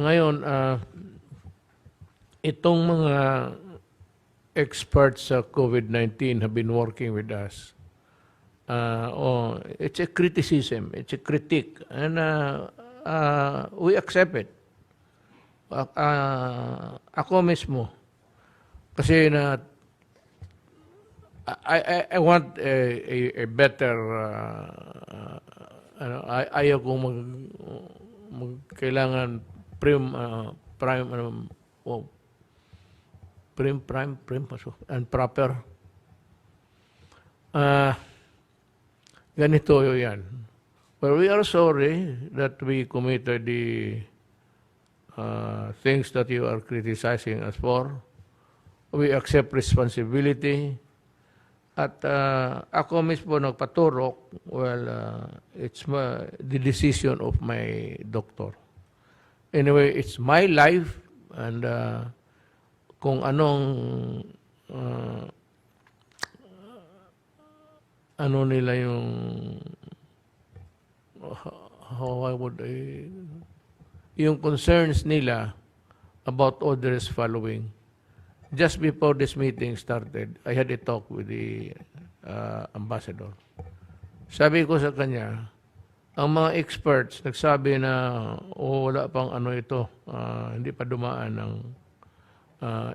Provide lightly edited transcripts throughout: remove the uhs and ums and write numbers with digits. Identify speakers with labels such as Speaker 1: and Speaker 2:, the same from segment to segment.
Speaker 1: Ngayon, itong mga experts sa COVID-19 have been working with us. It's a criticism, it's a critique, and we accept it. Ako mismo, kasi na I want a better ayaw kong kailangan prime and proper. Ganito yan. But we are sorry that we committed the things that you are criticizing us for. We accept responsibility. At ako mismo nagpaturok, well, it's the decision of my doctor. Anyway, it's my life, and kung anong ano nila yung how would I, yung concerns nila about others following. Just before this meeting started, I had a talk with the ambassador. Sabi ko sa kanya, ang mga experts nagsabi na wala pang ano ito, hindi pa dumaan ng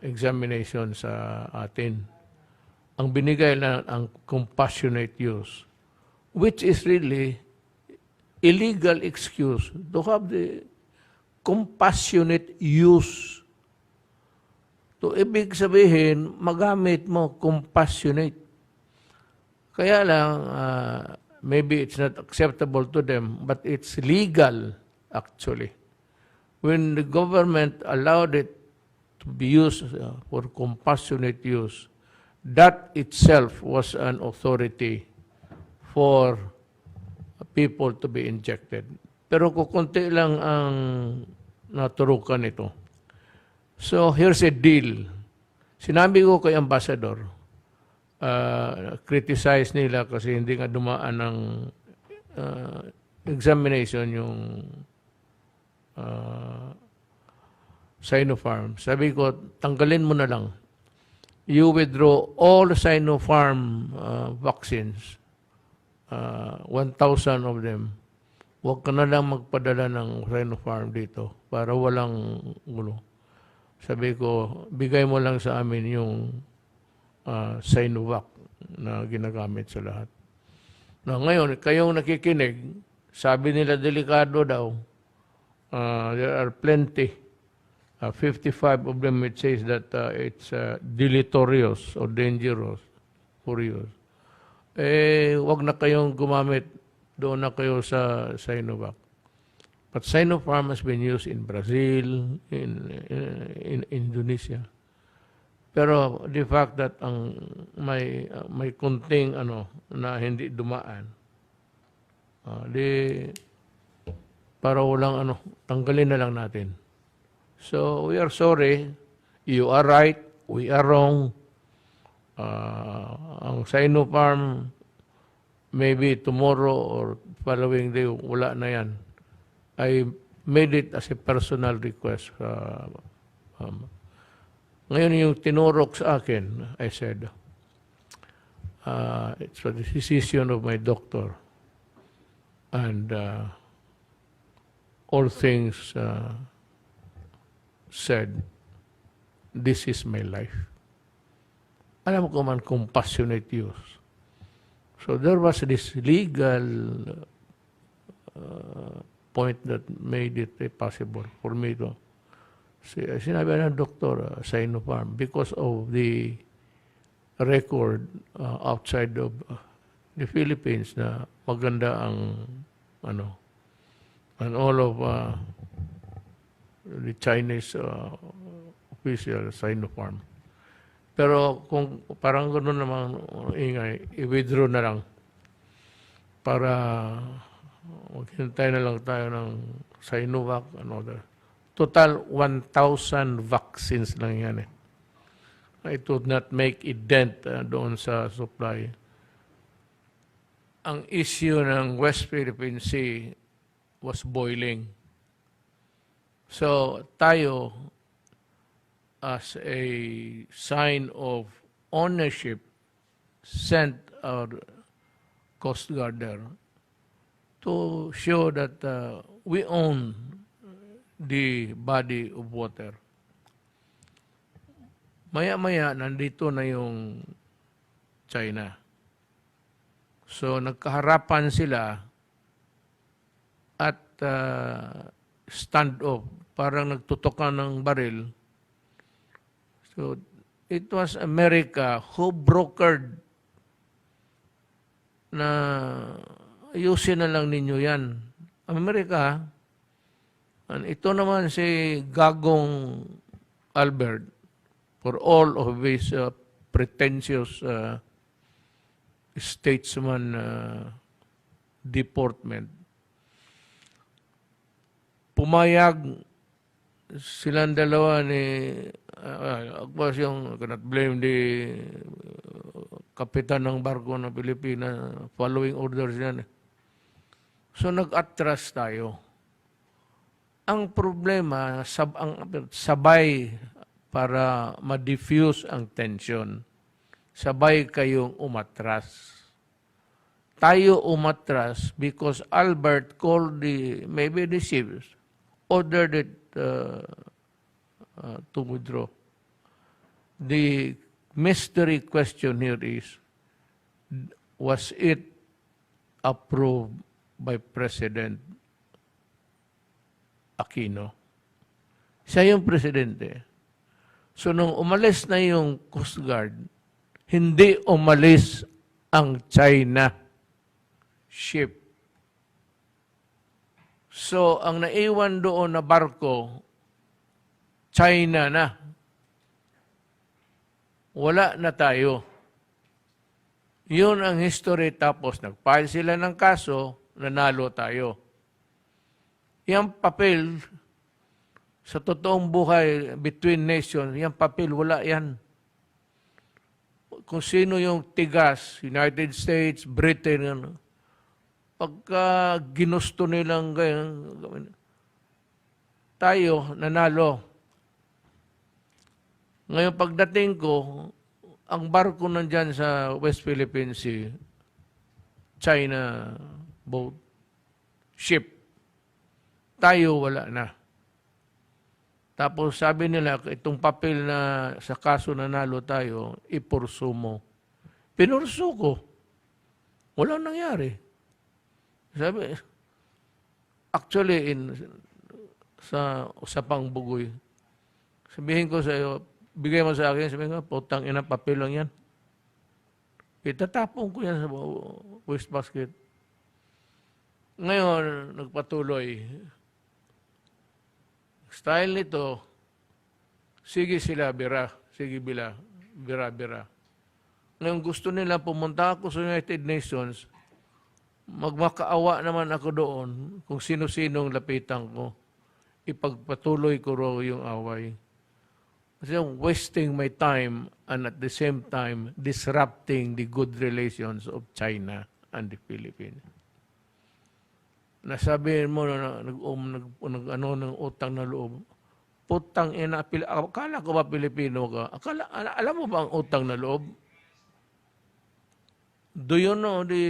Speaker 1: examination sa atin. Ang binigay na ang compassionate use, which is really illegal excuse to have the compassionate use. So, ibig sabihin, magamit mo compassionate. Kaya lang, maybe it's not acceptable to them, but it's legal, actually. When the government allowed it to be used for compassionate use, that itself was an authority for people to be injected. Pero kukunti lang ang naturukan ito. So, here's a deal. Sinabi ko kay Ambassador, criticize nila kasi hindi nga dumaan ng examination yung Sinopharm. Sabi ko, tanggalin mo na lang. You withdraw all Sinopharm vaccines, 1,000 of them. Huwag ka na lang magpadala ng Sinopharm dito para walang gulo. Sabi ko, bigay mo lang sa amin yung Sinovac na ginagamit sa lahat. Na ngayon, kayong nakikinig, sabi nila delikado daw. There are plenty. 55 of them it says that it's deleterious or dangerous for you. Wag na kayong gumamit. Doon na kayo sa Sinovac. But Sinopharm has been used in Brazil, in Indonesia. Pero the fact that ang may kunting na hindi dumaan, para walang tanggalin na lang natin. So we are sorry, you are right, we are wrong. Ang Sinopharm, maybe tomorrow or following day, wala na yan. I made it as a personal request. Ngayon yung tinurok sa akin, I said, it's a decision of my doctor. And all things said, this is my life. Alam ko man, compassionate use. So there was this legal point that made it possible for me to sinabi ng doktor, Sinopharm, because of the record outside of the Philippines na maganda ang and all of the Chinese official Sinopharm. Pero kung parang gano'n namang ingay, i-withdraw na lang para maghintay na lang tayo ng Sinovac and other. Total 1,000 vaccines lang yan eh. It would not make a dent doon sa supply. Ang issue ng West Philippine Sea was boiling. So tayo, as a sign of ownership, sent our Coast Guard there to show that we own the body of water. Maya-maya, nandito na yung China. So, nagkaharapan sila at stand-off. Parang nagtutukan ng baril. So, it was America who brokered na ayusin na lang ninyo yan. Amerika, ito naman si Gagong Albert, for all of his pretentious statesman deportment. Pumayag silang dalawa ni Agbas yung cannot blame the kapitan ng barko ng Pilipinas, following orders yan. So nag-atras tayo. Ang problema, sabay para ma-diffuse ang tension. Sabay kayong umatras. Tayo umatras because Albert called maybe the ships, ordered it to withdraw. The mystery question here is, was it approved by President Aquino? Siya yung presidente. So nung umalis na yung Coast Guard, hindi umalis ang China ship. So ang naiwan doon na barko, China na. Wala na tayo. Yun ang history. Tapos nag-file sila ng kaso, nanalo tayo. Yung papel, sa totoong buhay, between nations, yung papel, wala yan. Kung sino yung tigas, United States, Britain, pagka ginusto nilang ganyan, tayo, nanalo. Ngayon, pagdating ko, ang barko nandyan sa West Philippine Sea, China boat, ship, tayo wala na. Tapos sabi nila, itong papel na sa kaso nanalo tayo, ipurso mo. Pinurso ko. Walang nangyari. Sabi, actually, sa usapang bugoy, sabihin ko sa iyo, bigay mo sa akin, sabihin ko, putang ina, papel lang yan. Itatapon ko yan sa wastebasket. Ngayon, nagpatuloy. Style nito, sige sila, bira. Sige bira. Ngayon gusto nila pumunta ako sa United Nations, magmakaawa naman ako doon kung sino-sinong lapitan ko. Ipagpatuloy ko raw yung away. Kasi wasting my time and at the same time disrupting the good relations of China and the Philippines. Nasabihin mo na ng utang na loob. Putang ina, akala ko ba Pilipino ka? Alam mo ba ang utang na loob? Do you know the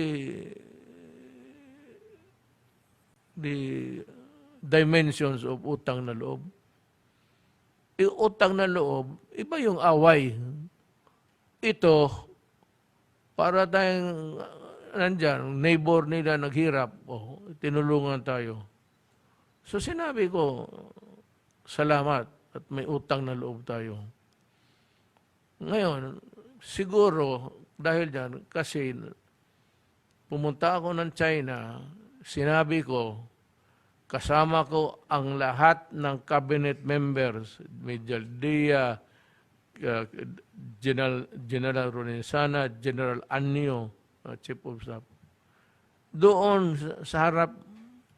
Speaker 1: dimensions of utang na loob? Yung utang na loob, iba yung away. Ito, para tayong nandyan, neighbor nila naghirap, tinulungan tayo. So sinabi ko, salamat at may utang na loob tayo. Ngayon, siguro, dahil dyan, kasi pumunta ako ng China, sinabi ko, kasama ko ang lahat ng cabinet members, Major Dia, General Roninsana, General Anyo, Chief of Staff. Doon sa harap,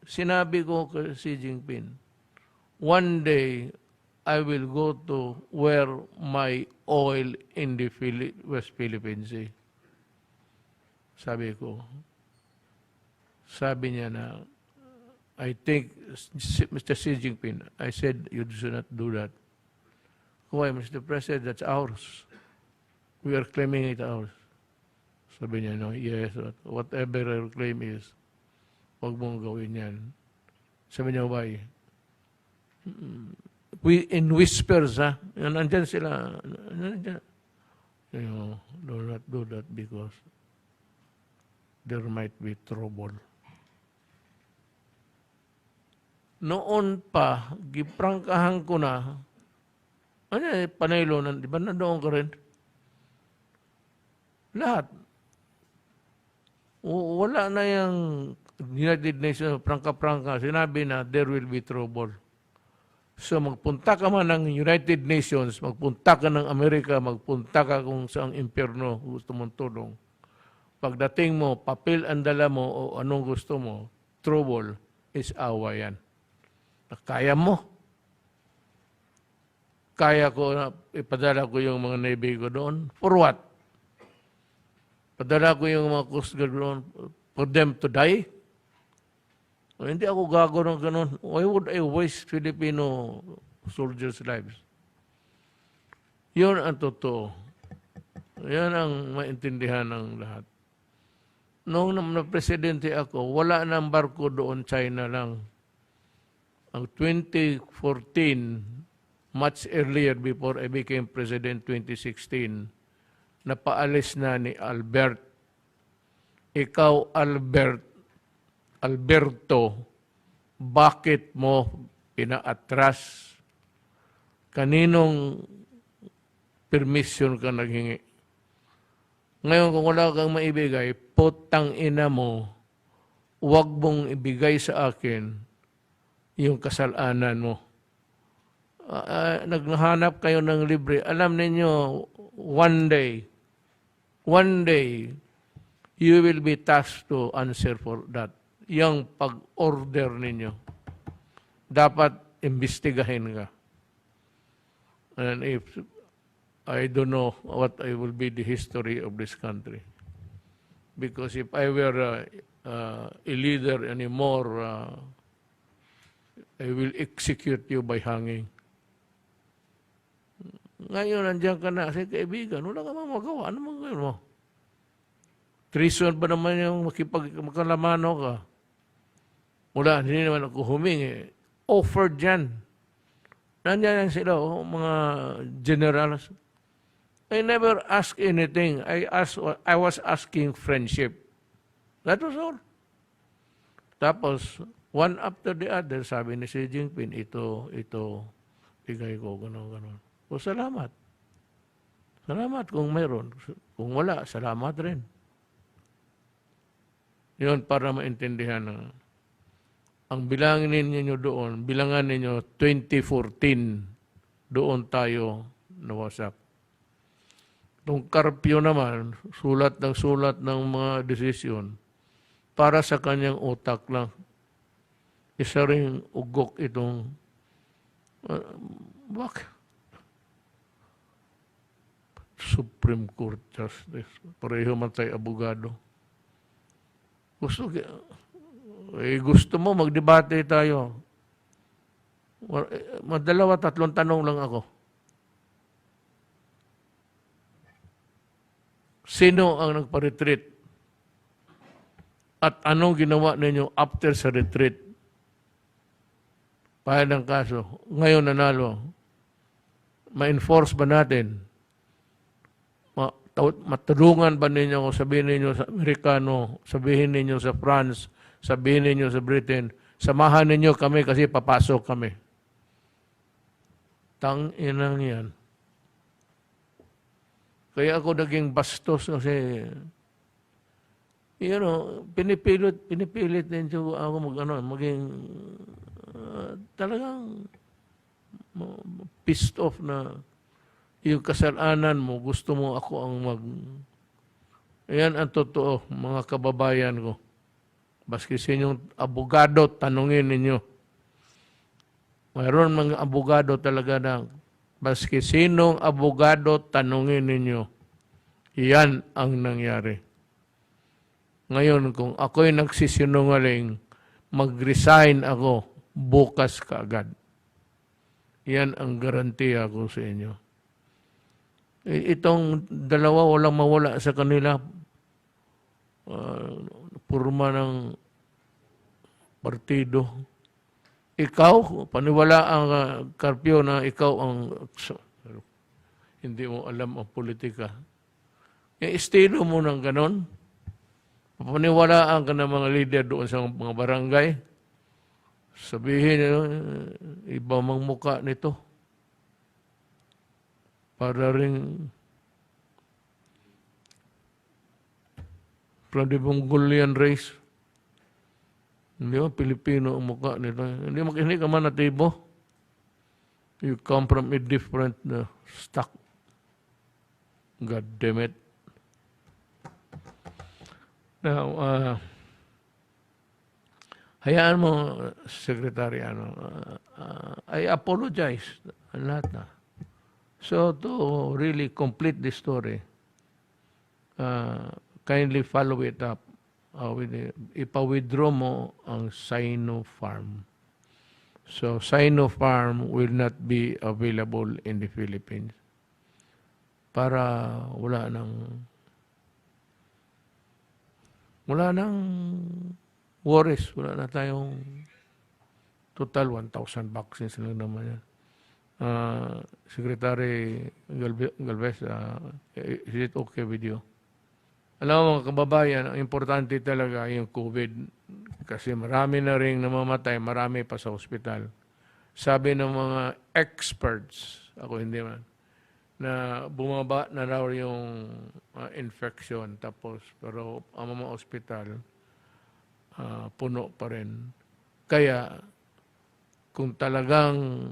Speaker 1: sinabi ko kay Xi Jinping, one day, I will go to where my oil in the West Philippine Sea. Sabi ko. Sabi niya na, I think Mr. Xi Jinping, I said you should not do that. Why, Mr. President, that's ours. We are claiming it ours. Sabi niya, no, yes, whatever our claim is, huwag mong gawin yan. Sabi niya, why? We, in whispers, ha? Nandyan sila, nandyan. You know, do not do that because there might be trouble. Noon pa, giprangkahan ko na, panaylo, di ba nandoon ka rin? Lahat. Wala na yung United Nations, prangka-prangka, sinabi na there will be trouble. So magpunta ka man ng United Nations, magpunta ka ng Amerika, magpunta ka kung saang impyerno gusto mong tulong. Pagdating mo, papel ang dala mo o anong gusto mo, trouble is awa yan. Kaya mo. Kaya ko, ipadala ko yung mga Navy ko doon. For what? Padala ko yung mga Coast Guard doon for them to die? O, hindi ako gago ng ganun. Why would I waste Filipino soldiers' lives? Yun ang totoo. Yan ang maintindihan ng lahat. Noong na-presidente ako, wala nang barko doon, China lang. Ang 2014, much earlier before I became President 2016, napaalis na ni Albert. Ikaw, Alberto, bakit mo pinaatras? Kaninong permission ka naghingi? Ngayon, kung wala kang maibigay, putang ina mo, huwag mong ibigay sa akin yung kasalanan mo. Naghanap kayo ng libre. Alam ninyo, one day, you will be tasked to answer for that. Yung pag-order ninyo. Dapat imbestigahin ka. And if I don't know what will be the history of this country. Because if I were a leader anymore, I will execute you by hanging. Ngayon, nandiyan ka na. Kasi kaibigan, wala ka magawa. Ano magawin mo? Treason ba naman yung magkalamano ka? Wala, hindi naman ako humingi. Offered yan. Nandiyan sila, mga generals. I never asked anything. I was asking friendship. That was all. Tapos, one after the other, sabi ni Xi Jinping, ito, bigay ko, gano'n. O salamat. Salamat kung meron. Kung wala, salamat rin. Yun, para maintindihan na ang bilangin ninyo doon, bilangan ninyo 2014, doon tayo nawasak. Itong Carpio naman, sulat ng mga desisyon, para sa kanyang utak lang. Isa ring ugok itong, bakit? Supreme Court Justice. Pareho man tayo abogado. Gusto mo, magdebate tayo. Madalawa, 3 tanong lang ako. Sino ang nagpa-retreat? At anong ginawa ninyo after sa retreat? Pahal ng kaso. Ngayon nanalo. Ma-enforce ba natin? Matulungan ba ninyo kung sabihin ninyo sa Amerikano, sabihin ninyo sa France, sabihin ninyo sa Britain, samahan ninyo kami kasi papasok kami. Tang-inang yan. Kaya ako naging bastos kasi, pinipilit din ako maging talagang pissed off na yung kasalanan mo, gusto mo ako ang Ayan ang totoo, mga kababayan ko. Baski sa inyong abogado, tanungin ninyo. Mayroon mga abogado talaga na, baski sinong abogado, tanungin ninyo. Iyan ang nangyari. Ngayon, kung ako'y nagsisinungaling, mag-resign ako bukas kaagad. Yan ang garantiya ko sa inyo. Itong dalawa walang mawala sa kanila. Purma ng partido. Ikaw, paniwala ang Carpio na ikaw ang hindi mo alam ang politika. Yung estilo mo ng ganon, paniwalaan ka ng mga leader doon sa mga barangay, sabihin, iba mang muka nito. Para rin from the Mongolian race. Hindi ba, Pilipino ang mukha nito. Hindi ka man natibo. You come from a different stock. God damn it. Now, hayaan mo, Secretary, I apologize. Lahat na. So, to really complete the story, kindly follow it up. Ipa-withdraw mo ang Sinopharm. So, Sinopharm will not be available in the Philippines. Para wala nang worries. Wala na tayong total 1,000 vaccines lang naman yan. Secretary Galvez, is it okay with you? Alam mo mga kababayan, ang importante talaga yung COVID kasi marami na rin namamatay, marami pa sa ospital. Sabi ng mga experts, ako hindi man, na bumaba na raw yung infection tapos pero ang mga ospital puno pa rin. Kaya kung talagang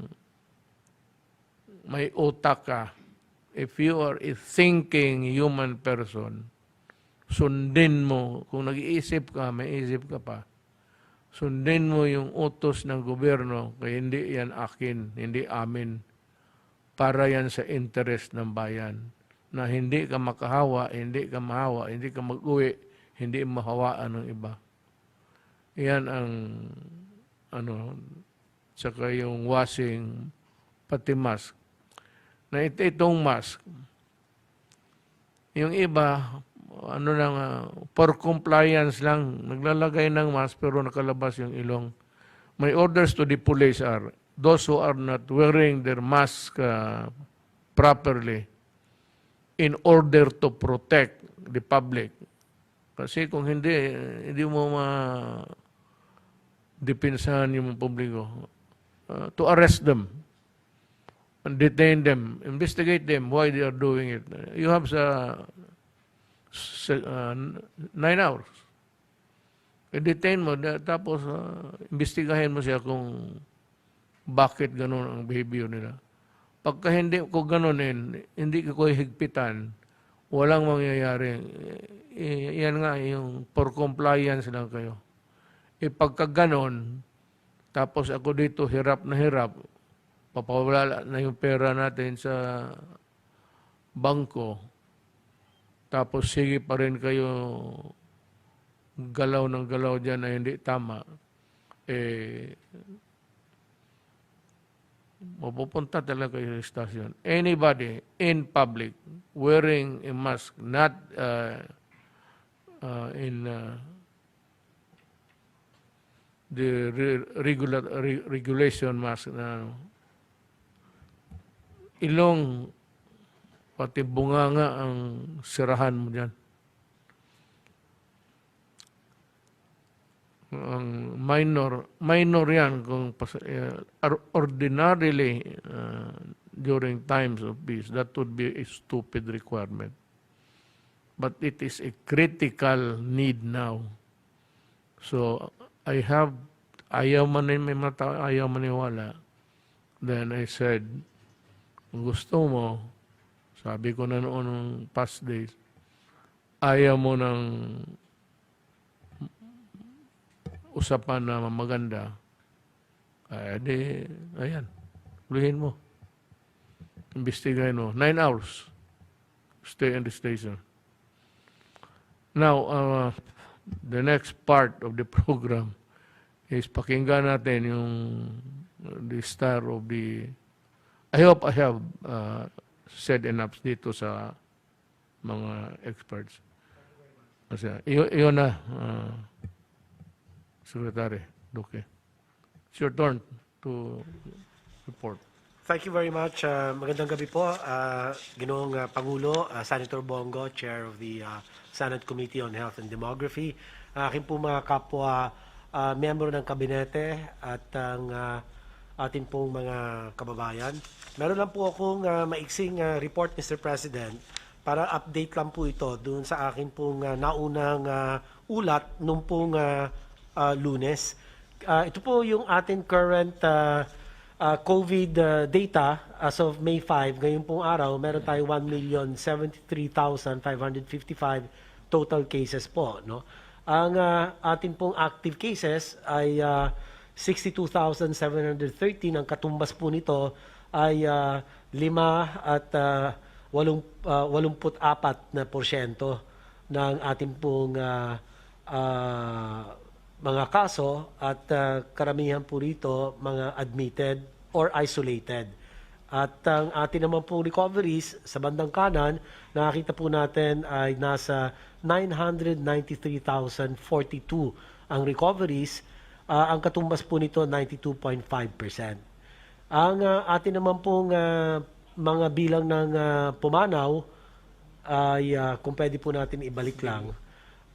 Speaker 1: may utak ka, if you are a thinking human person, sundin mo, kung nag-iisip ka, may isip ka pa, sundin mo yung utos ng gobyerno, kaya hindi yan akin, hindi amin, para yan sa interest ng bayan, na hindi ka makahawa, hindi ka mahawa, hindi ka mag-uwi, hindi mahawaan ng iba. Yan ang, saka yung washing, pati mask. Na itong mask, yung iba, for compliance lang, naglalagay ng mask pero nakalabas yung ilong. My orders to the police are, those who are not wearing their mask properly in order to protect the public. Kasi kung hindi mo ma-depinsahan yung publiko, to arrest them, and detain them, investigate them, why they are doing it. You have 9 hours. I-detain mo, tapos investigahin mo siya kung bakit gano'n ang behavior nila. Pagka hindi ko gano'nin, hindi ko higpitan, walang mangyayari. Yan nga, yung for compliance lang kayo. Pagka gano'n, tapos ako dito hirap na hirap, papawala na yung pera natin sa bangko, tapos sige pa rin kayo galaw ng galaw dyan na hindi tama, mapupunta talaga kayo sa stasyon. Anybody in public wearing a mask, not in the regulation mask na ilong, pati bunganga ang sirahan mo dyan. Ang minor yan kung ordinarily during times of peace, that would be a stupid requirement. But it is a critical need now. So, ayaw maniwala. Then I said, kung gusto mo, sabi ko na noon ng past days, ayaw mo ng usapan na maganda, ayan, luhin mo. Imbestigahin mo. 9 hours. Stay in the station. Now, the next part of the program is pakinggan natin yung the star of the... I hope I have said enough dito sa mga experts. Kasi iyon na, Secretary Duque. It's your turn to report.
Speaker 2: Thank you very much. Magandang gabi po, Ginoong Pangulo, Senator Bongo, Chair of the Senate Committee on Health and Demography, aking po mga kapwa miyembro ng kabinete at ang atin pong mga kababayan. Meron lang po akong maiksing report, Mr. President, para update lang po ito dun sa akin pong naunang ulat nung pong Lunes. Ito po yung ating current COVID data as of May 5. Ngayon pong araw, meron tayo 1,073,555 total cases po. No? Ang ating pong active cases ay 62,713. Ang katumbas po nito ay 5.84% ng ating pong mga kaso at karamihan po rito mga admitted or isolated. At ang atin naman pong recoveries sa bandang kanan, nakakita po natin ay nasa 993,042 ang recoveries. Ang katumbas po nito 92.5%. Ang atin naman pong mga bilang ng pumanaw ay kung pwede po natin ibalik lang,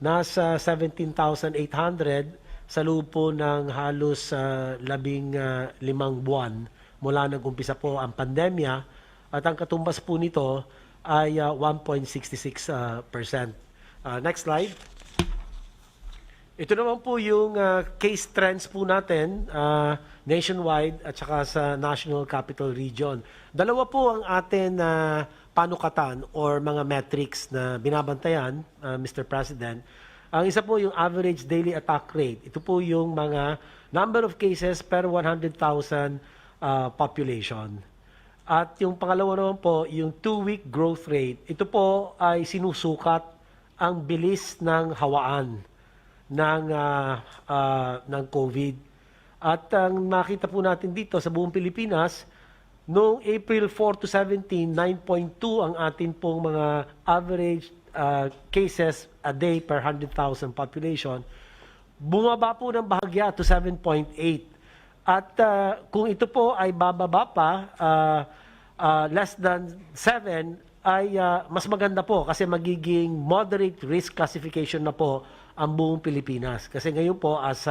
Speaker 2: nasa 17,800 sa loob po ng halos 15 buwan mula nag-umpisa po ang pandemya, at ang katumbas po nito ay 1.66%. Next slide. Ito naman po yung case trends po natin nationwide at saka sa National Capital Region. Dalawa po ang atin panukatan or mga metrics na binabantayan, Mr. President. Ang isa po yung average daily attack rate. Ito po yung mga number of cases per 100,000 population. At yung pangalawa naman po, yung 2-week growth rate. Ito po ay sinusukat ang bilis ng hawaan ng COVID. At ang makita po natin dito sa buong Pilipinas, noong April 4 to 17, 9.2 ang atin pong mga average cases a day per 100,000 population. Bumaba po ng bahagya to 7.8. At kung ito po ay bababa pa, less than 7, ay mas maganda po kasi magiging moderate risk classification na po ang buong Pilipinas. Kasi ngayon po as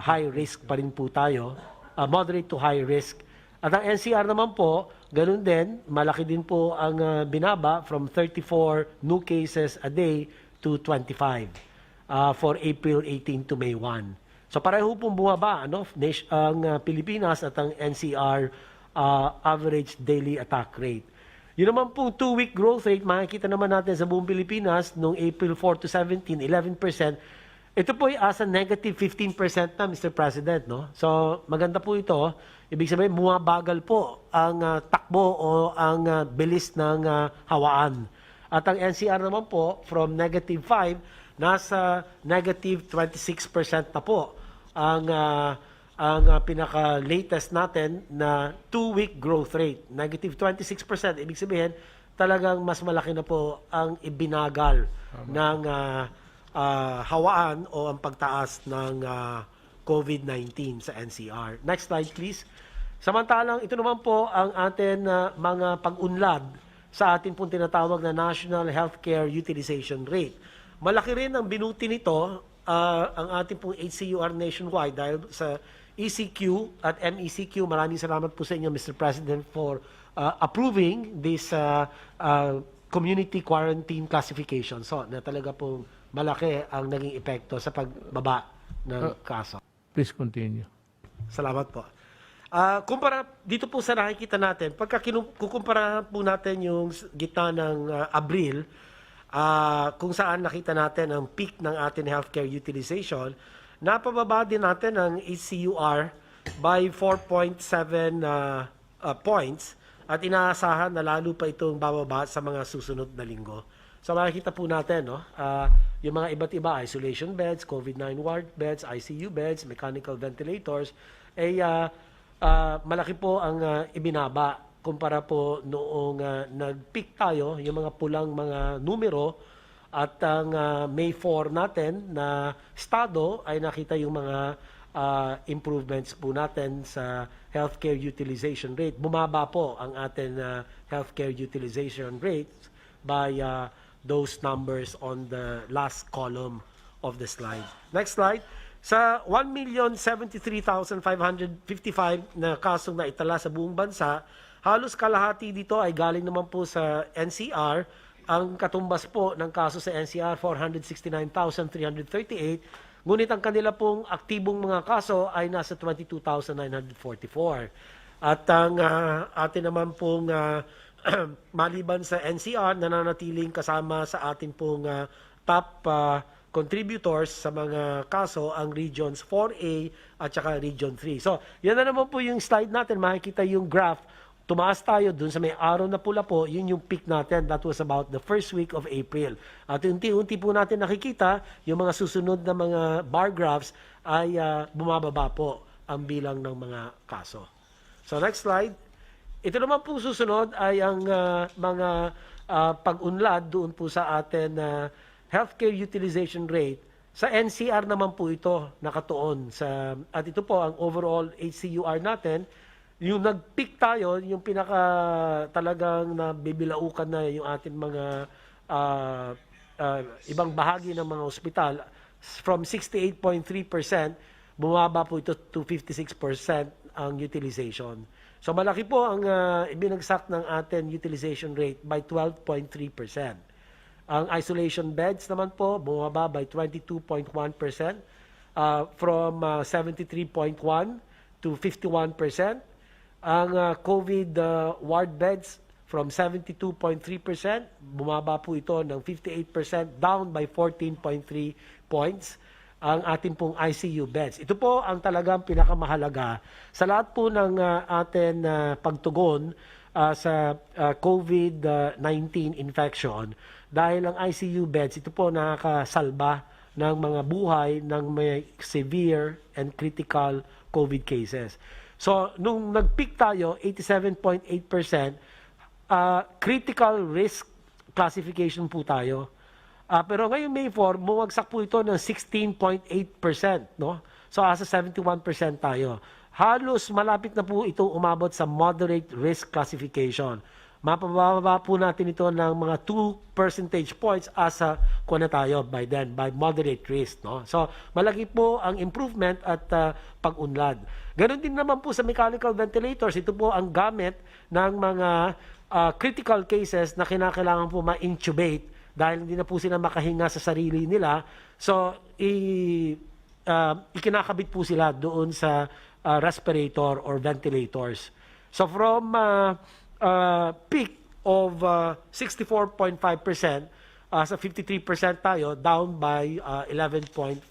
Speaker 2: high risk pa rin po tayo, moderate to high risk. At ang NCR naman po, ganun din, malaki din po ang binaba from 34 new cases a day to 25 for April 18 to May 1. So pareho pong bumaba ang Pilipinas at ang NCR average daily attack rate. Yun naman pong 2-week growth rate, makikita naman natin sa buong Pilipinas noong April 4 to 17, 11%. Ito po ay asa negative 15% na, Mr. President. No? So maganda po ito. Ibig sabihin, bumabagal po ang takbo o ang bilis ng hawaan. At ang NCR naman po, from negative 5, nasa negative 26% na po ang pinaka-latest natin na 2-week growth rate. Negative 26%. Ibig sabihin, talagang mas malaki na po ang ibinagal ng hawaan o ang pagtaas ng COVID-19 sa NCR. Next slide, please. Samantalang, ito naman po ang atin mga pag-unlad sa ating pong tinatawag na National Healthcare Utilization Rate. Malaki rin ang binuti nito ang ating pong HCUR nationwide dahil sa ECQ at MECQ. Maraming salamat po sa inyo, Mr. President, for approving this community quarantine classification. So, na talaga pong malaki ang naging epekto sa pagbaba ng kaso.
Speaker 1: Please continue.
Speaker 2: Salamat po. Kumpara dito po sa nakikita natin, pagka kukumpara po natin yung gitna ng Abril, kung saan nakita natin ang peak ng ating healthcare utilization, napababa din natin ang HCUR by 4.7 points at inaasahan na lalo pa itong bababa sa mga susunod na linggo. So makikita po natin, no, yung mga iba't iba, isolation beds, COVID-9 ward beds, ICU beds, mechanical ventilators, malaki po ang ibinaba kumpara po noong nag-peak tayo, yung mga pulang mga numero, at ang May 4 natin na estado ay nakita yung mga improvements po natin sa healthcare utilization rate. Bumaba po ang ating healthcare utilization rate by those numbers on the last column of the slide. Next slide. Sa 1,073,555 na kasong na itala sa buong bansa, halos kalahati dito ay galing naman po sa NCR. Ang katumbas po ng kaso sa NCR, 469,338. Ngunit ang kanila pong aktibong mga kaso ay nasa 22,944. At ang atin naman pong maliban sa NCR, nananatiling kasama sa atin pong top contributors sa mga kaso ang Regions 4A at saka Region 3. So, yan na naman po yung slide natin. Makikita yung graph. Tumaas tayo dun sa may araw na pula po, yun yung peak natin. That was about the first week of April. At unti-unti po natin nakikita yung mga susunod na mga bar graphs ay bumababa po ang bilang ng mga kaso. So, next slide. Ito naman po susunod ay ang mga pag-unlad doon po sa atin healthcare utilization rate. Sa NCR naman po ito nakatuon. At ito po ang overall HCUR natin. Yung nag-peak tayo, yung pinaka talagang nabibilaukan na yung ating mga ibang bahagi ng mga ospital. From 68.3%, bumaba po ito to 56% ang utilization. So malaki po ang ibinagsak ng ating utilization rate by 12.3%. Ang isolation beds naman po bumaba by 22.1% from 73.1 to 51%. Ang COVID ward beds from 72.3%, bumaba po ito ng 58%, down by 14.3 points. Ang ating pong ICU beds. Ito po ang talagang pinakamahalaga sa lahat po ng atin pagtugon sa COVID-19 infection. Dahil ang ICU beds, ito po nakakasalba ng mga buhay ng may severe and critical COVID cases. So, nung nag-peak tayo, 87.8%, critical risk classification po tayo. Pero ngayon May 4, bumagsak po ito ng 16.8%. No? So, asa 71% tayo. Halos malapit na po ito umabot sa moderate risk classification. Mapababa po natin ito ng mga 2 percentage points asa kuha na tayo by then, by moderate risk. No? So, malaki po ang improvement at pag-unlad. Ganon din naman po sa mechanical ventilators. Ito po ang gamit ng mga critical cases na kinakailangan po ma-intubate dahil hindi na po sila makahinga sa sarili nila. So, ikinakabit po sila doon sa respirator or ventilators. So, from peak of 64.5%, sa 53% tayo, down by 11.5%.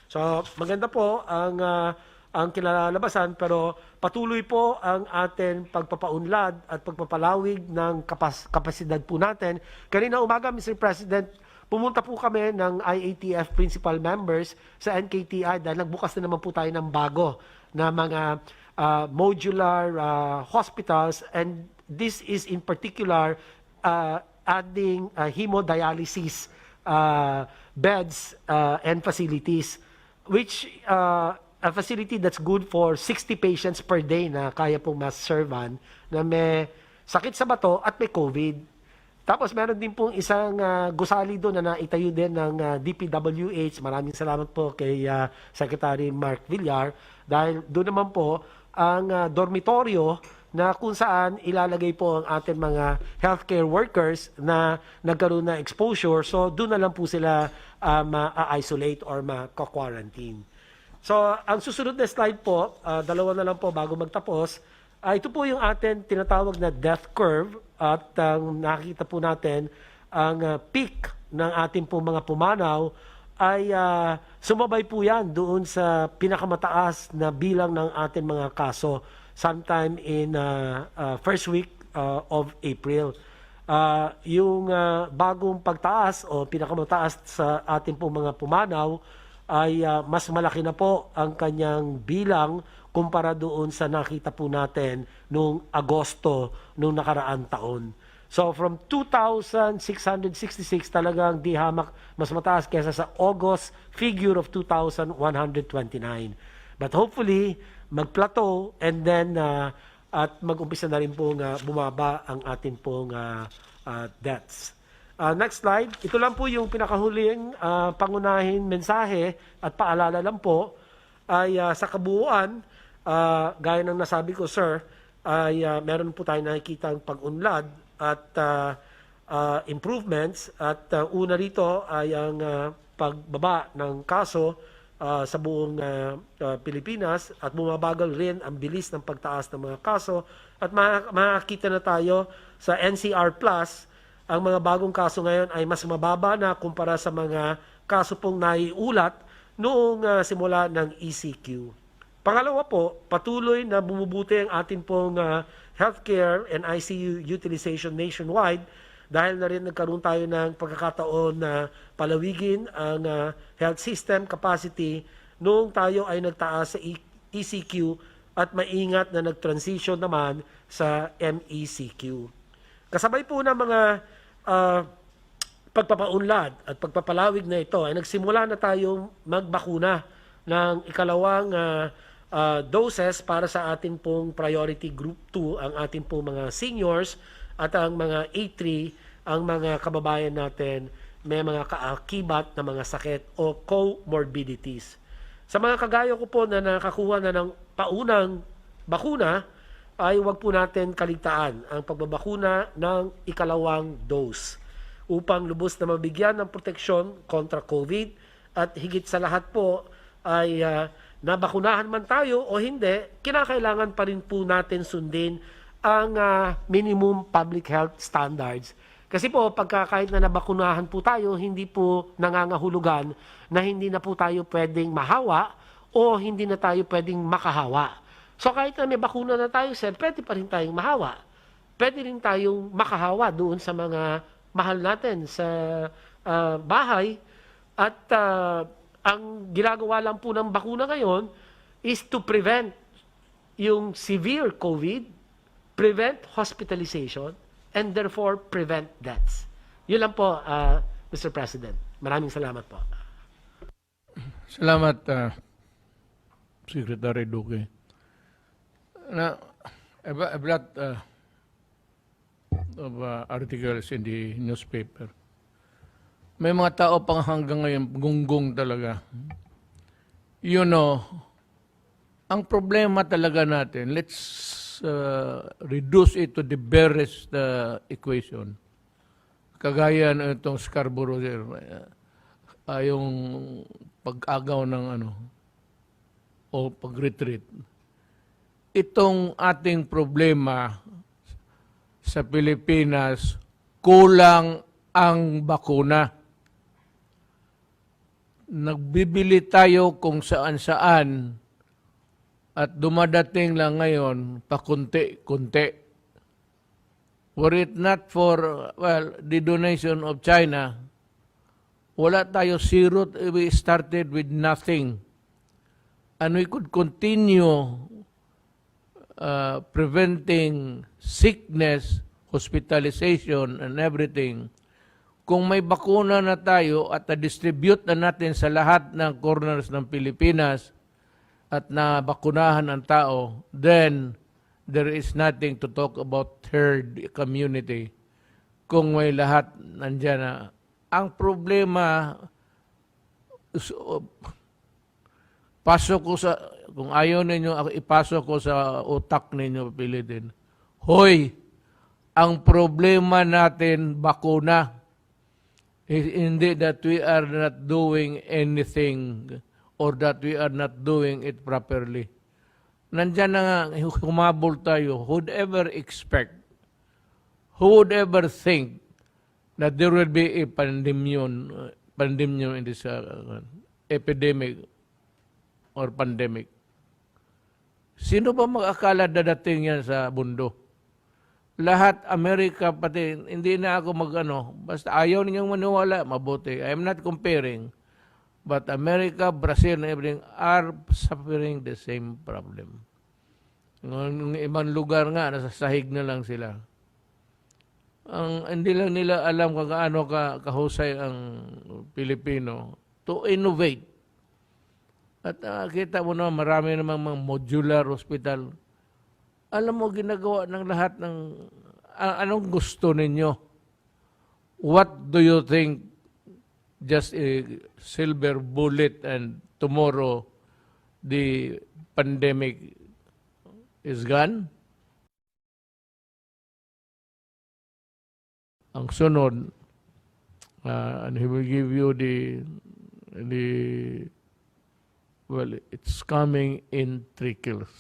Speaker 2: So, maganda po ang kinalalabasan, pero patuloy po ang ating pagpapaunlad at pagpapalawig ng kapasidad po natin. Kanina umaga, Mr. President, pumunta po kami ng IATF principal members sa NKTI dahil nagbukas na naman po tayo ng bago na mga modular hospitals, and this is in particular adding hemodialysis beds and facilities, which a facility that's good for 60 patients per day na kaya pong ma-servan na may sakit sa bato at may COVID. Tapos meron din pong isang gusali doon na naitayo din ng DPWH. Maraming salamat po kay Secretary Mark Villar dahil doon naman po ang dormitoryo na kung saan ilalagay po ang ating mga healthcare workers na nagkaroon na exposure. So doon na lang po sila ma-isolate or ma-quarantine. So ang susunod na slide po, dalawa na lang po bago magtapos. Ito po yung ating tinatawag na death curve at nakikita po natin ang peak ng ating po mga pumanaw ay sumabay po yan doon sa pinakamataas na bilang ng ating mga kaso sometime in first week of April. yung bagong pagtaas o pinakamataas sa ating pong mga pumanaw ay mas malaki na po ang kanyang bilang kumpara doon sa nakita po natin noong Agosto noong nakaraang taon. So from 2,666 talagang di hamak mas mataas kaysa sa August figure of 2,129. But hopefully, mag-plateau and then at mag-umpisa na rin pong bumaba ang ating pong deaths. Next slide. Ito lang po yung pinakahuling pangunahin mensahe at paalala lang po ay sa kabuuan, gaya ng nasabi ko, sir, ay meron po tayo nakikita ang pag-unlad at improvements at una rito ay ang pagbaba ng kaso sa buong Pilipinas at bumabagal rin ang bilis ng pagtaas ng mga kaso at makakita na tayo sa NCR Plus, ang mga bagong kaso ngayon ay mas mababa na kumpara sa mga kaso pong naiulat noong simula ng ECQ. Pangalawa po, patuloy na bumubuti ang ating pong healthcare and ICU utilization nationwide dahil na rin nagkaroon tayo ng pagkakataon na palawigin ang health system capacity noong tayo ay nagtaas sa ECQ at maingat na nag-transition naman sa MECQ. Kasabay po ng mga pagpapaunlad at pagpapalawig na ito ay nagsimula na tayong magbakuna ng ikalawang doses para sa ating pong priority group 2, ang ating pong mga seniors at ang mga A3, ang mga kababayan natin may mga kaakibat na mga sakit o comorbidities. Sa mga kagaya ko po na nakakuha na ng paunang bakuna, ay huwag po natin kaligtaan ang pagbabakuna ng ikalawang dose upang lubos na mabigyan ng proteksyon kontra COVID at higit sa lahat po ay nabakunahan man tayo o hindi, kinakailangan pa rin po natin sundin ang minimum public health standards. Kasi po, kahit na nabakunahan po tayo, hindi po nangangahulugan na hindi na po tayo pwedeng mahawa o hindi na tayo pwedeng makahawa. So kahit na may bakuna na tayo, sir, pwede pa rin tayong mahawa. Pwede rin tayong makahawa doon sa mga mahal natin sa bahay. At ang ginagawa lang po ng bakuna ngayon is to prevent yung severe COVID, prevent hospitalization, and therefore prevent deaths. Yun lang po, Mr. President. Maraming salamat po.
Speaker 1: Salamat, Secretary Duque. Now, I've read of articles in the newspaper. May mga tao pang hanggang ngayon gunggong talaga. You know, ang problema talaga natin, let's reduce it to the barest equation. Kagaya ng itong Scarborough, yung pag-agaw ng o pag-retreat. Itong ating problema sa Pilipinas, kulang ang bakuna. Nagbibili tayo kung saan-saan at dumadating lang ngayon pakunti-kunti. Were it not for, the donation of China, wala tayo zero, we started with nothing. And we could continue preventing sickness, hospitalization, and everything. Kung may bakuna na tayo at na-distribute na natin sa lahat ng corners ng Pilipinas at nabakunahan ang tao, then there is nothing to talk about herd community. Kung may lahat nandyan na. Ang problema, pasok ko sa, kung ayaw ninyo, ipasok ko sa utak ninyo, pilitin. Hoy, ang problema natin, bakuna. Hindi that we are not doing anything or that we are not doing it properly. Nandyan na nga, humabol tayo. Who would ever expect, who would ever think that there will be a pandemic in this epidemic or pandemic? Sino ba mag-akala dadating yan sa mundo? lahat Amerika pati hindi na ako magano basta ayaw ninyong maniwala mabuti. I'm not comparing, but America, Brazil and everything are suffering the same problem. Ng ibang lugar nga nasa sahig na lang sila. Hindi lang nila alam kung gaano kahusay ang Pilipino to innovate. At kita mo na marami namang mga modular hospital. Alam mo, ginagawa ng lahat ng anong gusto ninyo. What do you think just a silver bullet and tomorrow the pandemic is gone? Ang sunod, and he will give you well, it's coming in trickles.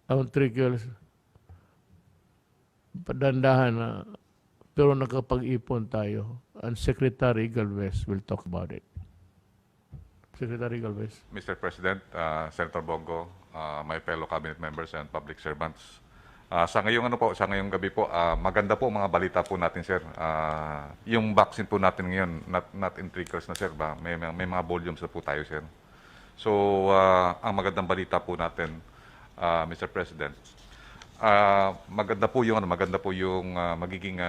Speaker 1: Ang trickles, padandahan na, pero nakapag-ipon tayo. And Secretary Galvez will talk about it. Secretary Galvez.
Speaker 3: Mr. President, Senator Bongo, my fellow cabinet members and public servants. Sa ngayong gabi po, maganda po mga balita po natin, sir. Yung vaccine po natin ngayon, not in trickles na, sir, ba? May mga volumes na po tayo, sir. So, ang magandang balita po natin, Mr. President, maganda po yung magiging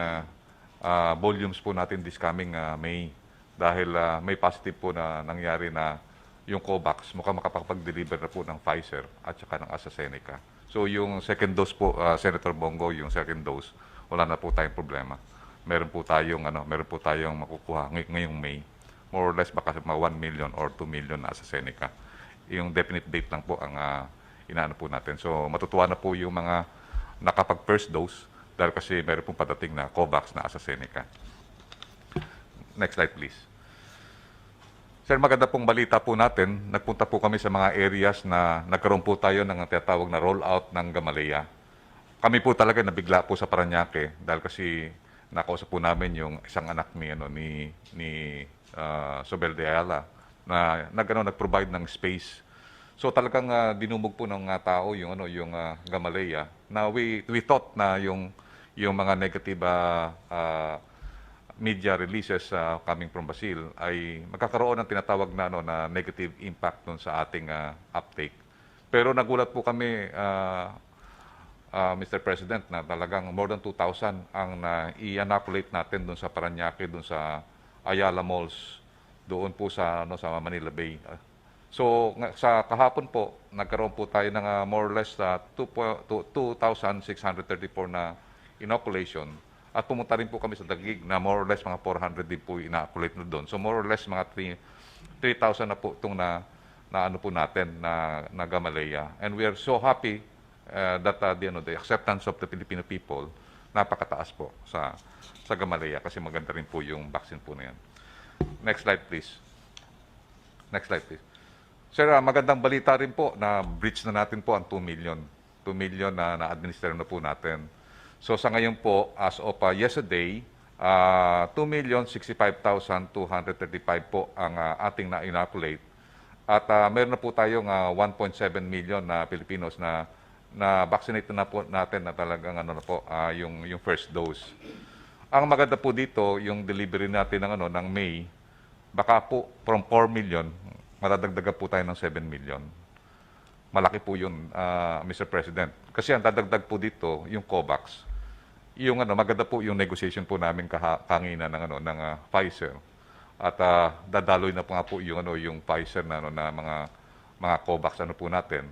Speaker 3: volumes po natin this coming May dahil may positive po na nangyari na yung COVAX mukhang makapag-deliver na po ng Pfizer at saka ng AstraZeneca. So yung second dose po, Senator Bongo, yung second dose, wala na po tayong problema. Meron po tayong makukuha ngayong May. More or less baka mga 1 million or 2 million na AstraZeneca. Yung definite date lang po ang inaano po natin. So matutuwa na po yung mga nakapag first dose dahil kasi meron pong padating na COVAX na AstraZeneca. Next slide please. Sir, maganda pong balita po natin. Nagpunta po kami sa mga areas na nagkaroon po tayo ng tinatawag na rollout ng Gamaleya. Kami po talaga nabigla po sa Parañaque dahil kasi nakausap po namin yung isang anak ni Sobel de Ayala na nag-provide ng space. So talagang dinumog po ng tao yung Gamaleya. Na we thought na yung mga negative media releases coming from Brazil ay magkakaroon ng tinatawag na negative impact dun sa ating uptake. Pero nagulat po kami, Mr. President, na talagang more than 2,000 ang i-inoculate natin dun sa Parañaque, dun sa Ayala Malls, doon po sa Manila Bay. So sa kahapon po, nagkaroon po tayo ng more or less 2,634 na inoculation. At pumunta rin po kami sa Taguig na more or less mga 400 din po ina-accumulate na doon. So more or less mga 3,000 na po itong na ano po natin na Gamaleya. And we are so happy that the acceptance of the Filipino people napakataas po sa Gamaleya kasi maganda rin po yung vaccine po na yan. Next slide please. Next slide please. Sir, magandang balita rin po na breach na natin po ang 2 million. 2 million na na-administer na po natin. So sa ngayon po, as of yesterday, 2,065,235 po ang ating na-inoculate. At meron na po tayong 1.7 million na Filipinos na vaccinate na po natin na talagang yung first dose. Ang maganda po dito, yung delivery natin ng May, baka po from 4 million, madadagdagan po tayo ng 7 million. Malaki po yun, Mr. President. Kasi ang dadagdag po dito, yung COVAX. Yung maganda po yung negotiation po namin kanina ng Pfizer. At dadaloy na po nga po yung Pfizer na mga COVAX po natin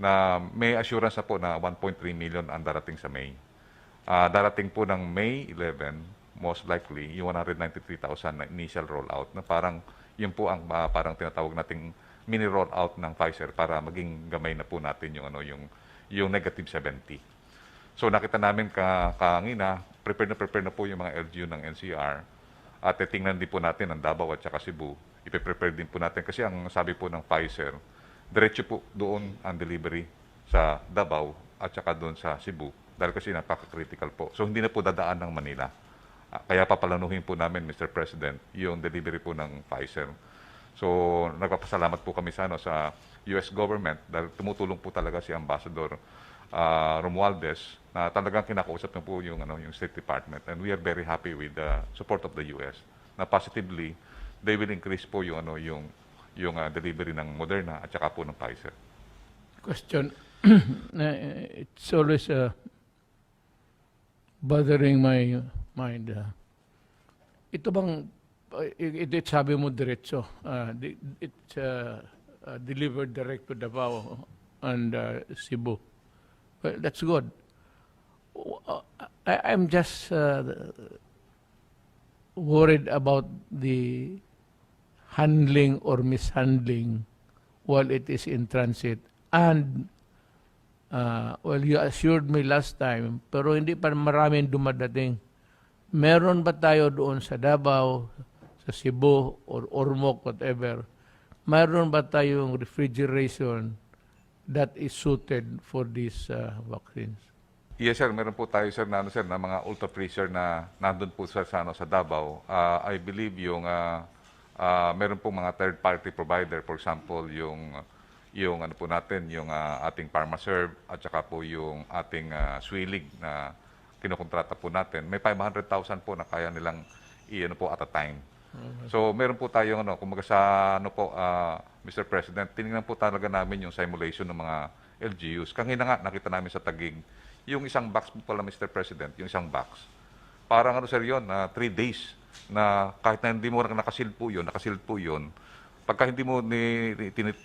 Speaker 3: na may assurance na po na 1.3 million ang darating sa May. Darating po ng May 11, most likely, yung 193,000 na initial rollout na parang yun po ang parang tinatawag nating mini rollout ng Pfizer para maging gamay na po natin yung negative 70. So nakita namin kanina, prepare na po yung mga LGU ng NCR at tingnan din po natin ang Davao at saka Cebu. Ipe-prepare din po natin kasi ang sabi po ng Pfizer, diretso po doon ang delivery sa Davao at saka doon sa Cebu dahil kasi napaka-critical po. So hindi na po dadaan ng Manila. Kaya papalanuhin po namin, Mr. President, yung delivery po ng Pfizer. So, nagpapasalamat po kami sa, ano, sa US government dahil tumutulong po talaga si Ambassador Romualdez na talagang kinakausap niya po yung, ano, yung State Department. And we are very happy with the support of the US na positively, they will increase po yung, ano, yung delivery ng Moderna at saka po ng Pfizer.
Speaker 1: Question. It's always bothering my mind. Ito bang, sabi mo diretso, it's delivered direct to Davao and Cebu. Well, that's good. I'm just worried about the handling or mishandling while it is in transit. And, well, you assured me last time, pero hindi pa maraming dumadating. Meron ba tayo doon sa Davao, sa Cebu, or Ormoc, whatever, meron ba tayong refrigeration that is suited for these vaccines?
Speaker 3: Yes, sir. Meron po tayo, sir, na, ano, sir, na mga ultra freezer na nandun po, sir, sa, ano, sa Davao. I believe yung meron po mga third party provider, for example, yung ano po natin, yung ating PharmaServe at saka po yung ating Swilig na kinukontrata po natin. May 500,000 po na kaya nilang i-ano po at a time. So, meron po tayong, ano, kumbaga sa, ano po, Mr. President, tinignan po talaga namin yung simulation ng mga LGUs. Kanina nga, nakita namin sa Taguig, yung isang box po pala, Mr. President, yung isang box. Parang, ano, sir, yun, 3 days na kahit na hindi mo nakasil po yun, pagka hindi mo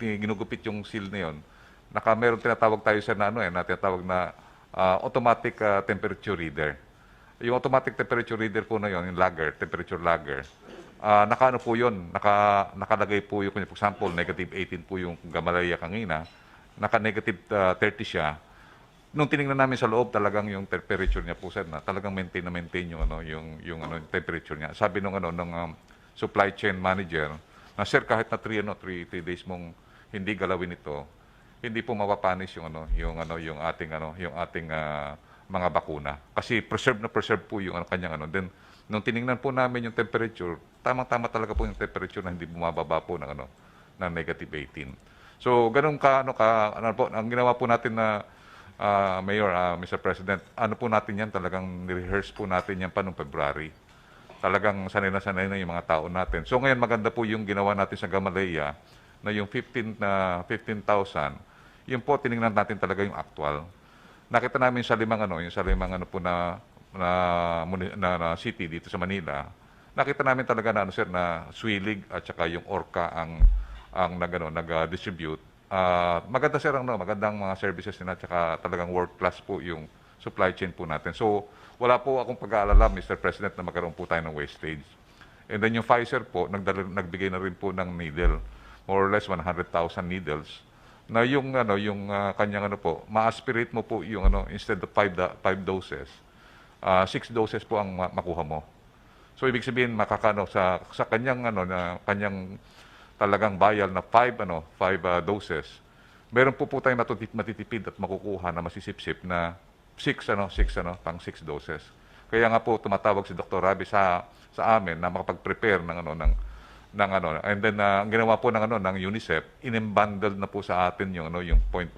Speaker 3: ginugupit yung seal na yun, meron tinatawag tayo sa na, ano, na tinatawag na automatic temperature reader. Yung automatic temperature reader po na yun, yung logger, temperature logger, nakaano po yun, nakalagay po yung, for example, negative 18 po yung Gamalaya kanina, naka-negative 30 siya. Nung tiningnan namin sa loob, talagang yung temperature niya po, sir, na talagang maintain yung ano, yung temperature niya. Sabi nung ano ng supply chain manager, na sir, kahit na 3 days mong hindi galawin ito, hindi po mapapanis yung ating mga bakuna. Kasi preserve po yung kanyang ano. Then nung tiningnan po namin yung temperature, tamang-tama talaga po yung temperature na hindi bumababa po ng negative 18. So ganun ano po, ang ginawa po natin na Mayor, Mr. President, ano po natin yan, talagang ni-rehearse po natin yan pa noong February. Talagang sanay na yung mga tao natin. So ngayon maganda po yung ginawa natin sa Gamaleya na yung 15,000, yun po tiningnan natin talaga yung actual. Nakita namin sa limang ano po na city dito sa Manila. Nakita namin talaga na ano sir na Swilig at saka yung Orca ang nag-distribute. Maganda sir magandang mga services nila at saka talagang world class po yung supply chain po natin. So wala po akong pag-aalala, Mr. President, na magkaroon po tayo ng wastage. And then yung Pfizer po, nagbigay na rin po ng needle, more or less 100,000 needles, na yung kanyang ma-aspirate mo po yung instead of 5 doses, 6 doses po ang makuha mo. So ibig sabihin makakano sa kanyang kanyang talagang vial na 5 doses. Meron po tayong matitipid at makukuha na masisipsip na 6 doses. Kaya nga po tumatawag si Dr. Rabi sa amin na makapag-prepare and then ang ginawa po ng UNICEF, in-bundle na po sa atin yung 0.3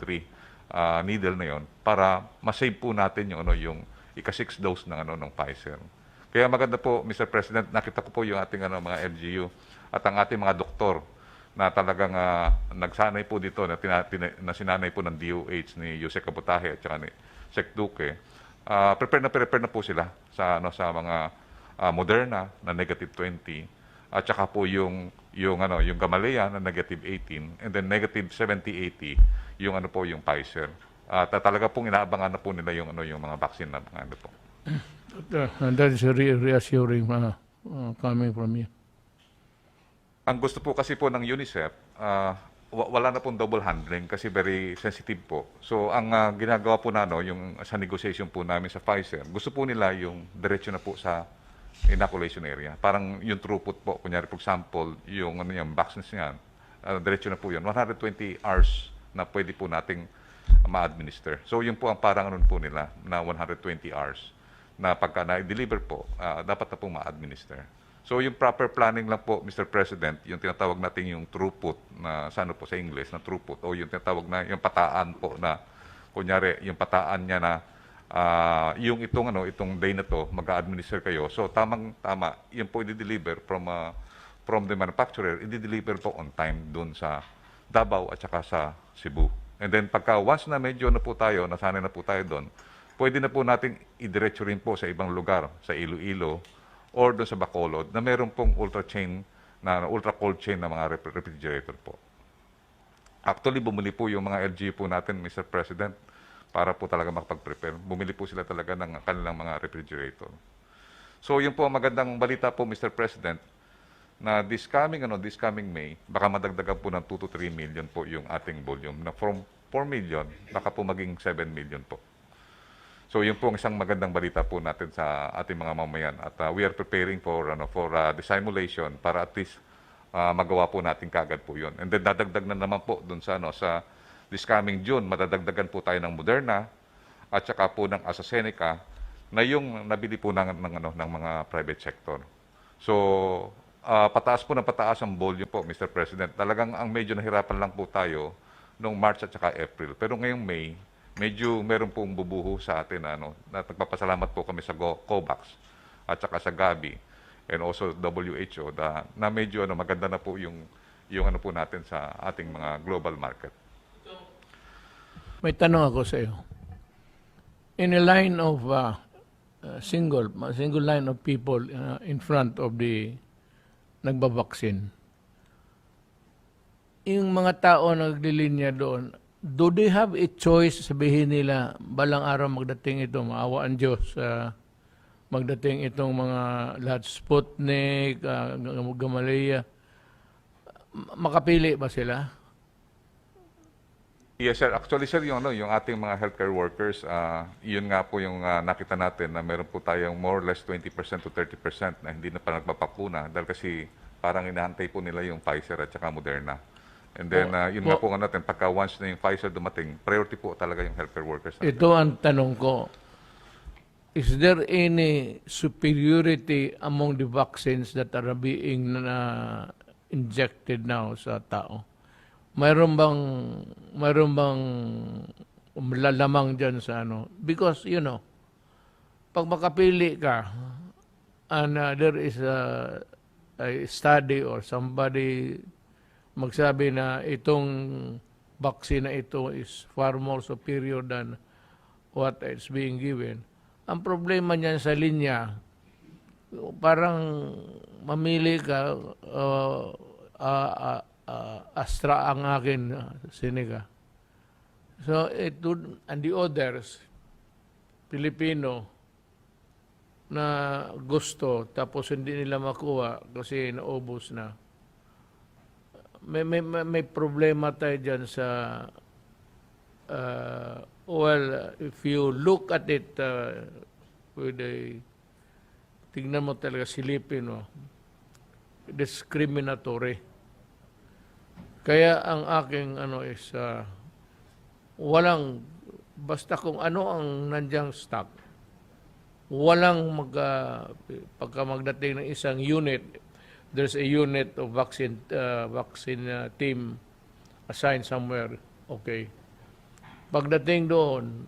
Speaker 3: needle na yon para ma-save po natin yung ika-6 dose ng Pfizer. Kaya maganda po, Mr. President, nakita ko po yung ating mga LGU at ang ating mga doktor na talagang nagsanay po dito na sinanay po ng DOH ni Jose Cabutahe at saka ni Sec Duque. Prepare na po sila sa mga Moderna na negative 20 at saka po yung Gamaleya na negative 18 and then negative 70-80 yung yung Pfizer. Talaga pong inaabangan na po nila yung mga vaccine na po.
Speaker 1: That is reassuring coming from you.
Speaker 3: Ang gusto po kasi po ng UNICEF, wala na pong double handling kasi very sensitive po. So ang ginagawa po yung sa negotiation po namin sa Pfizer, gusto po nila yung diretso na po sa inoculation area. Parang yung throughput po, kunyari for example, yung vaccines niyan, diretso na po yun. 120 hours na pwede po nating ma-administer. So yun po ang parang po nila na 120 hours na pagka na-deliver po, dapat na po ma-administer. So yung proper planning lang po, Mr. President, yung tinatawag natin yung throughput na sa ano po sa English na throughput o yung tinatawag na yung pataan po na kunyari yung pataan niya na yung itong day na to mag-administer kayo. So tama, yun po i-deliver from the manufacturer, i-deliver po on time doon sa Davao at saka sa Cebu. And then pagka once na medyo na po tayo, nasanay na po tayo doon, pwede na po natin idiretso rin po sa ibang lugar, sa Iloilo or doon sa Bacolod na meron pong ultra cold chain na mga refrigerator po. Actually, bumili po yung mga LG po natin, Mr. President, para po talaga makapag-prepare. Bumili po sila talaga ng kanilang mga refrigerator. So yun po ang magandang balita po, Mr. President, na this coming May, baka madagdagan po ng 2 to 3 million po yung ating volume na from 4 million, baka po maging 7 million po. So yun po ang isang magandang balita po natin sa ating mga mamayan at we are preparing for the simulation para at least magawa po natin kagad po yun. And then dadagdag na naman po dun sa this coming June, madadagdagan po tayo ng Moderna at saka po ng AstraZeneca na yung nabili po ng mga private sector. So pataas po ng pataas ang volume po, Mr. President. Talagang ang medyo nahirapan lang po tayo noong March at saka April. Pero ngayong May, medyo meron pong bubuho sa atin na nagpapasalamat po kami sa COVAX at saka sa Gavi and also WHO na medyo maganda na po yung ano po natin sa ating mga global market.
Speaker 1: May tanong ako sa iyo. In a line of single line of people in front of the nagbabaksin, yung mga tao na naglilinya doon, do they have a choice? Sabihin nila, balang araw magdating ito, maawa ang Diyos, magdating itong mga lahat Sputnik, Gamaleya, makapili ba sila?
Speaker 3: Yes, sir. Actually, sir, yung ating mga healthcare workers, yun nga po yung nakita natin na meron po tayong more or less 20% to 30% na hindi na pa nagpapakuna dahil kasi parang inahantay po nila yung Pfizer at saka Moderna. And then, yun nga po nga natin, pagka once na yung Pfizer dumating, priority po talaga yung healthcare workers.
Speaker 1: Ito ang tanong ko. Is there any superiority among the vaccines that are being injected now sa tao? Mayroon bang lalamang dyan sa Because, pag makapili ka, and there is a study or somebody magsabi na itong vaccine na ito is far more superior than what is being given. Ang problema niyan sa linya, parang mamili ka, Astra ang akin, Seneca. So, and the others, Pilipino, na gusto, tapos hindi nila makuha kasi naubos na. May problema tayo dyan sa, if you look at it tignan mo talaga silipin mo, discriminatory. Kaya ang aking is walang basta kung ano ang nandiyan stock. Walang pagka magdating ng isang unit, there's a unit of vaccine team assigned somewhere. Okay. Pagdating doon,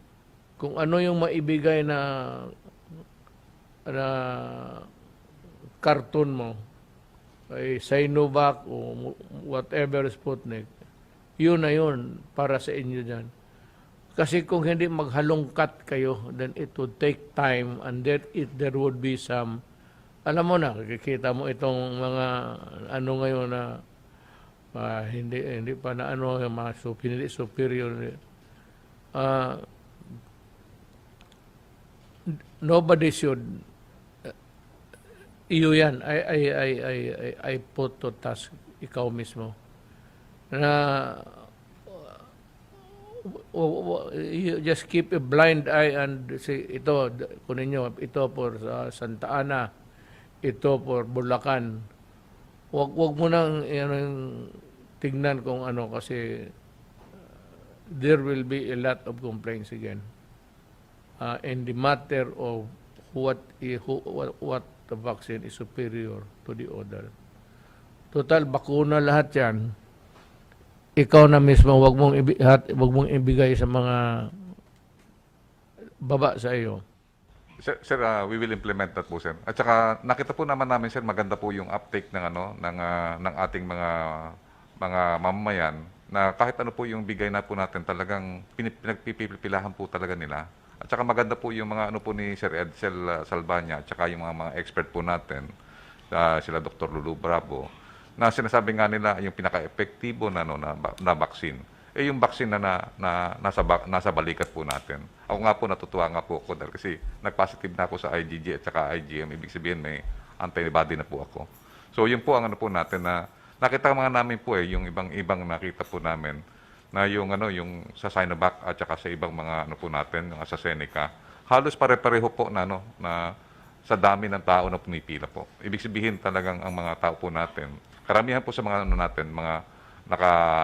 Speaker 1: kung ano yung maibigay na karton mo, ay Sinovac o whatever Sputnik, yun na yun para sa inyo dyan. Kasi kung hindi maghalongkat kayo, then it would take time and there would be some, alam mo na, kikita mo itong mga ngayon na hindi pa na yung mga superior. Nobody should iyo yan. I put to task ikaw mismo na you just keep a blind eye and say ito kunin nyo, ito for Santa Ana, ito for Bulacan. Wag mo nang tignan kung kasi there will be a lot of complaints again in the matter of what the vaccine is superior to the other. Total, bakuna lahat yan. Ikaw na mismo, wag mong ibigay sa mga baba sa iyo.
Speaker 3: Sir, we will implement that po, sir. At saka nakita po naman namin, sir, maganda po yung uptake ng ng ating mga mamamayan na kahit ano po yung bigay na po natin, talagang pinagpipilahan po talaga nila. At saka maganda po yung mga ano po ni Sir Edsel Salvania at saka yung mga expert po natin, sila Dr. Lulu Bravo, na sinasabi nga nila yung pinaka-epektibo na vaccine. Yung vaccine na nasa balikat po natin. Ako nga po natutuwa nga po ako dahil kasi nag-positive na ako sa IgG at saka IgM. Ibig sabihin may antibody na po ako. So yun po ang ano po natin na nakita mga namin po yung ibang nakita po namin na yung sa Sinovac at saka sa ibang mga ano po natin, yung AstraZeneca, halos pare-pareho po na na sa dami ng tao na pumipila po. Ibig sabihin talagang ang mga tao po natin, karamihan po sa mga natin, mga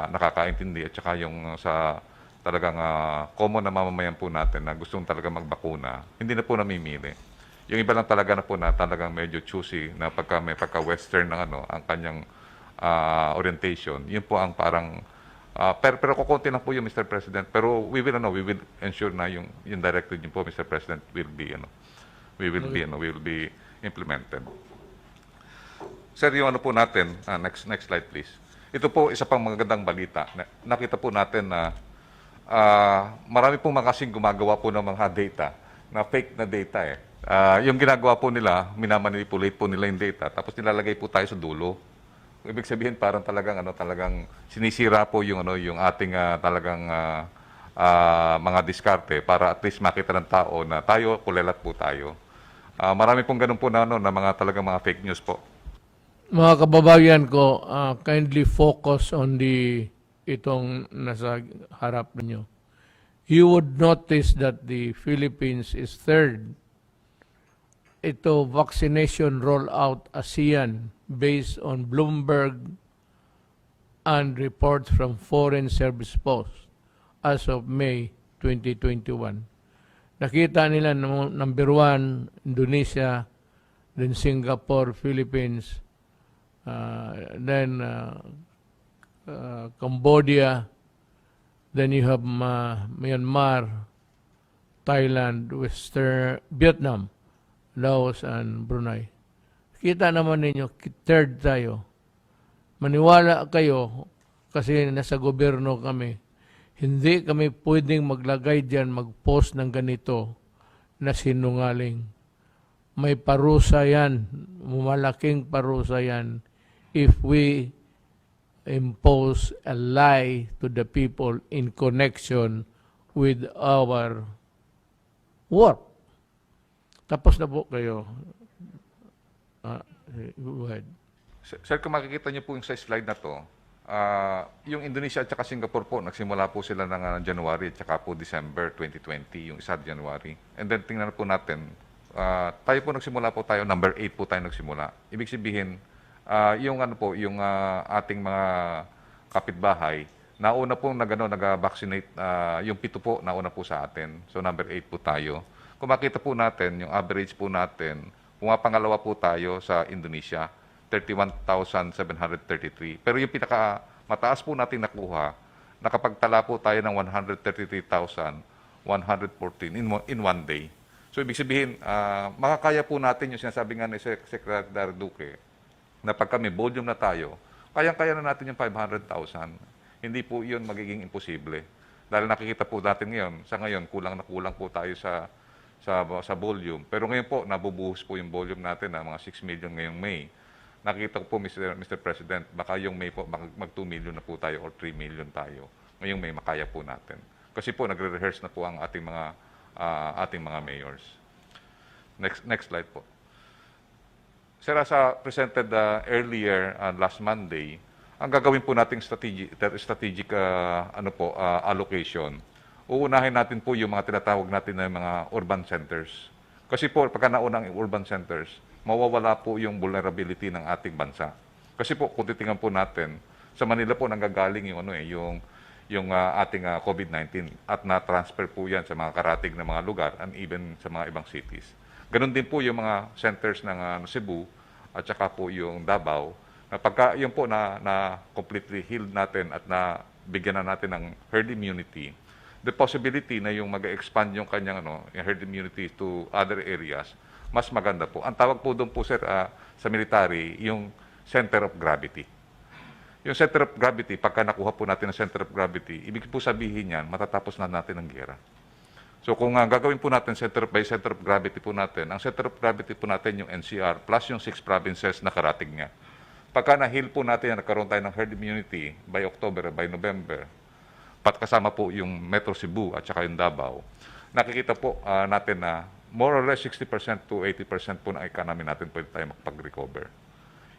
Speaker 3: nakakaintindi at saka yung sa talagang common na mamamayan po natin na gustong talaga magbakuna, hindi na po namimili. Yung iba lang talaga na po na talagang medyo choosy na may pagka-western ng ang kanyang orientation, yun po ang parang pero kukunti lang po yung Mr. President, pero we will ensure na yung directive din po Mr. President will be implemented. Sir, yung ano po natin, next slide please. Ito po isa pang magandang balita. Nakita po natin na marami pong mga kasing gumagawa po ng mga data na fake na data eh. Yung ginagawa po nila, minamanipulate po nila yung data, tapos nilalagay po tayo sa dulo. Ibig sabihin parang talagang sinisira po yung ating talagang mga diskarte para at least makita ng tao na tayo kulelat po tayo. Marami pong ganun po na mga talagang mga fake news po.
Speaker 1: Mga kababayan ko, kindly focus on itong nasa harap ninyo. You would notice that the Philippines is third. Ito vaccination rollout ASEAN based on Bloomberg and reports from Foreign Service Post as of May 2021. Nakita nila number 1, Indonesia, then Singapore, Philippines, then Cambodia, then you have Myanmar, Thailand, Vietnam, Laos, and Brunei. Kita naman ninyo, third tayo. Maniwala kayo, kasi nasa gobyerno kami, hindi kami pwedeng maglagay dyan, mag-post ng ganito na sinungaling. May parusa yan, malaking parusa yan, if we impose a lie to the people in connection with our work. Tapos na po kayo. Go ahead.
Speaker 3: Sir, kung makikita niyo po yung sa slide na to, yung Indonesia at saka Singapore po, nagsimula po sila ng January at saka po December 2020, yung isa January. And then tingnan po natin, tayo po nagsimula po tayo, number 8 po tayo nagsimula. Ibig sabihin, yung ating mga kapitbahay, nauna po nag-vaccinate, yung 7 po nauna po sa atin. So number 8 po tayo. Kung makita po natin, yung average po natin, pangalawa po tayo sa Indonesia, 31,733. Pero yung mataas po natin nakuha, nakapagtala po tayo ng 133,114 in one day. So ibig sabihin, makakaya po natin yung sinasabi nga ni Secretary Duque, na pag kami volume na tayo, kayang-kaya na natin yung 500,000. Hindi po yun magiging imposible. Dahil nakikita po natin ngayon, sa ngayon, kulang na kulang po tayo sa volume. Pero ngayon po, nabubuhos po yung volume natin na mga 6 million ngayong May. Nakita ko po, Mr. President, baka yung May po, mag 2 million na po tayo or 3 million tayo. Ngayong May, makaya po natin. Kasi po, nagre-rehearse na po ang ating mga mayors. Next slide po. Sir, as presented earlier last Monday, ang gagawin po nating strategic allocation, uunahin natin po yung mga tinatawag natin na mga urban centers. Kasi po, pagka nauna ang urban centers, mawawala po yung vulnerability ng ating bansa. Kasi po, kung titingnan po natin, sa Manila po nanggagaling yung ating COVID-19 at na-transfer po yan sa mga karatig na mga lugar and even sa mga ibang cities. Ganun din po yung mga centers ng Cebu at saka po yung Davao. Na pagka yun po na completely healed natin at na bigyan na natin ng herd immunity, the possibility na yung mag-expand yung kanyang yung herd immunity to other areas, mas maganda po. Ang tawag po doon po, sir, sa military, yung center of gravity. Yung center of gravity, pagka nakuha po natin ang center of gravity, ibig po sabihin yan, matatapos na natin ang gera. So kung gagawin po natin center of gravity po natin, ang center of gravity po natin yung NCR plus yung 6 provinces na karating niya. Pagka na-heal po natin yan, nagkaroon tayo ng herd immunity by October, by November, kasama po yung Metro Cebu at saka yung Davao, nakikita po natin na more or less 60% to 80% po ng economy natin pwede tayo makapag-recover.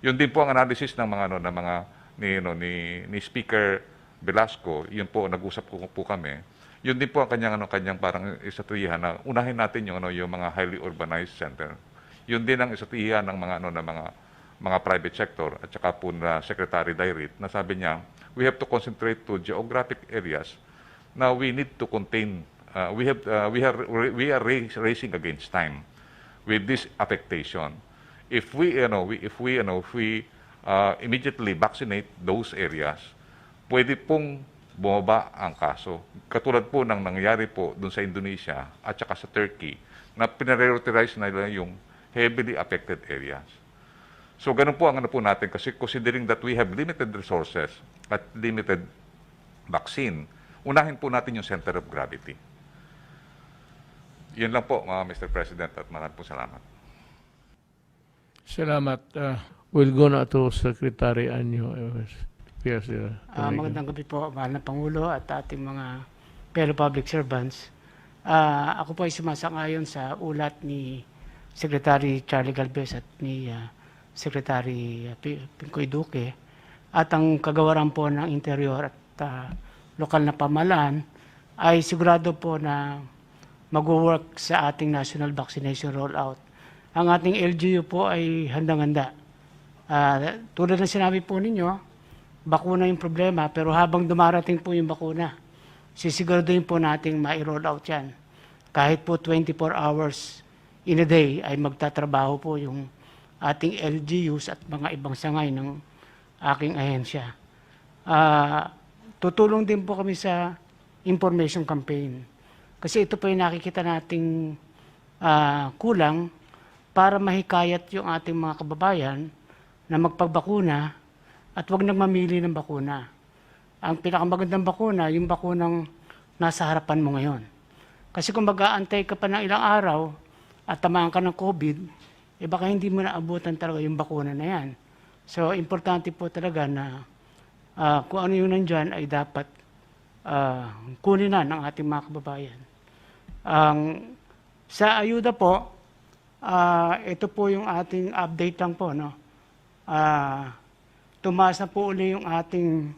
Speaker 3: Yun din po ang analysis ng mga ni Speaker Velasco, yun po nag-usap po kami. Yun din po ang kanyang parang estratehiya na unahin natin yung mga highly urbanized center. Yun din ang estratehiya ng mga private sector at saka po na Secretary Dairit na sabi niya, we have to concentrate to geographic areas na we need to contain. We are racing against time with this affectation. If we immediately vaccinate those areas, pwede pong bumaba ang kaso. Katulad po ng nangyari po dun sa Indonesia at saka sa Turkey na pinarelocalize na nila yung heavily affected areas. So ganun po ang po natin kasi considering that we have limited resources at limited vaccine, unahin po natin yung center of gravity. Yun lang po, Mr. President, at maraming po salamat.
Speaker 1: Salamat. We'll go na to Secretary Anyo. Yes,
Speaker 4: Magandang gabi po, mahal na Pangulo at ating mga fellow public servants. Ako po ay sumasang-ayon sa ulat ni Secretary Charlie Galvez at ni Secretary Pincoy Duque at ang kagawaran po ng interior at lokal na pamahalaan ay sigurado po na mag-work sa ating national vaccination rollout. Ang ating LGU po ay handang-handa. Tulad ng sinabi po ninyo, bakuna yung problema, pero habang dumarating po yung bakuna, sisiguraduhin po nating ma-roll out yan. Kahit po 24 hours in a day ay magtatrabaho po yung ating LGUs at mga ibang sangay ng aking ahensya. Tutulong din po kami sa information campaign. Kasi ito po yung nakikita nating kulang para mahikayat yung ating mga kababayan na magpagbakuna at huwag nang mamili ng bakuna. Ang pinakamagandang bakuna, yung bakunang nasa harapan mo ngayon. Kasi kung mag-aantay ka pa ng ilang araw at tamaan ka ng COVID, baka hindi mo naabutan talaga yung bakuna na yan. So, importante po talaga na kung ano yung nandyan ay dapat kunin na ng ating mga kababayan. Sa ayuda po, ito po yung ating update lang po. No? Tumaas na po uli yung ating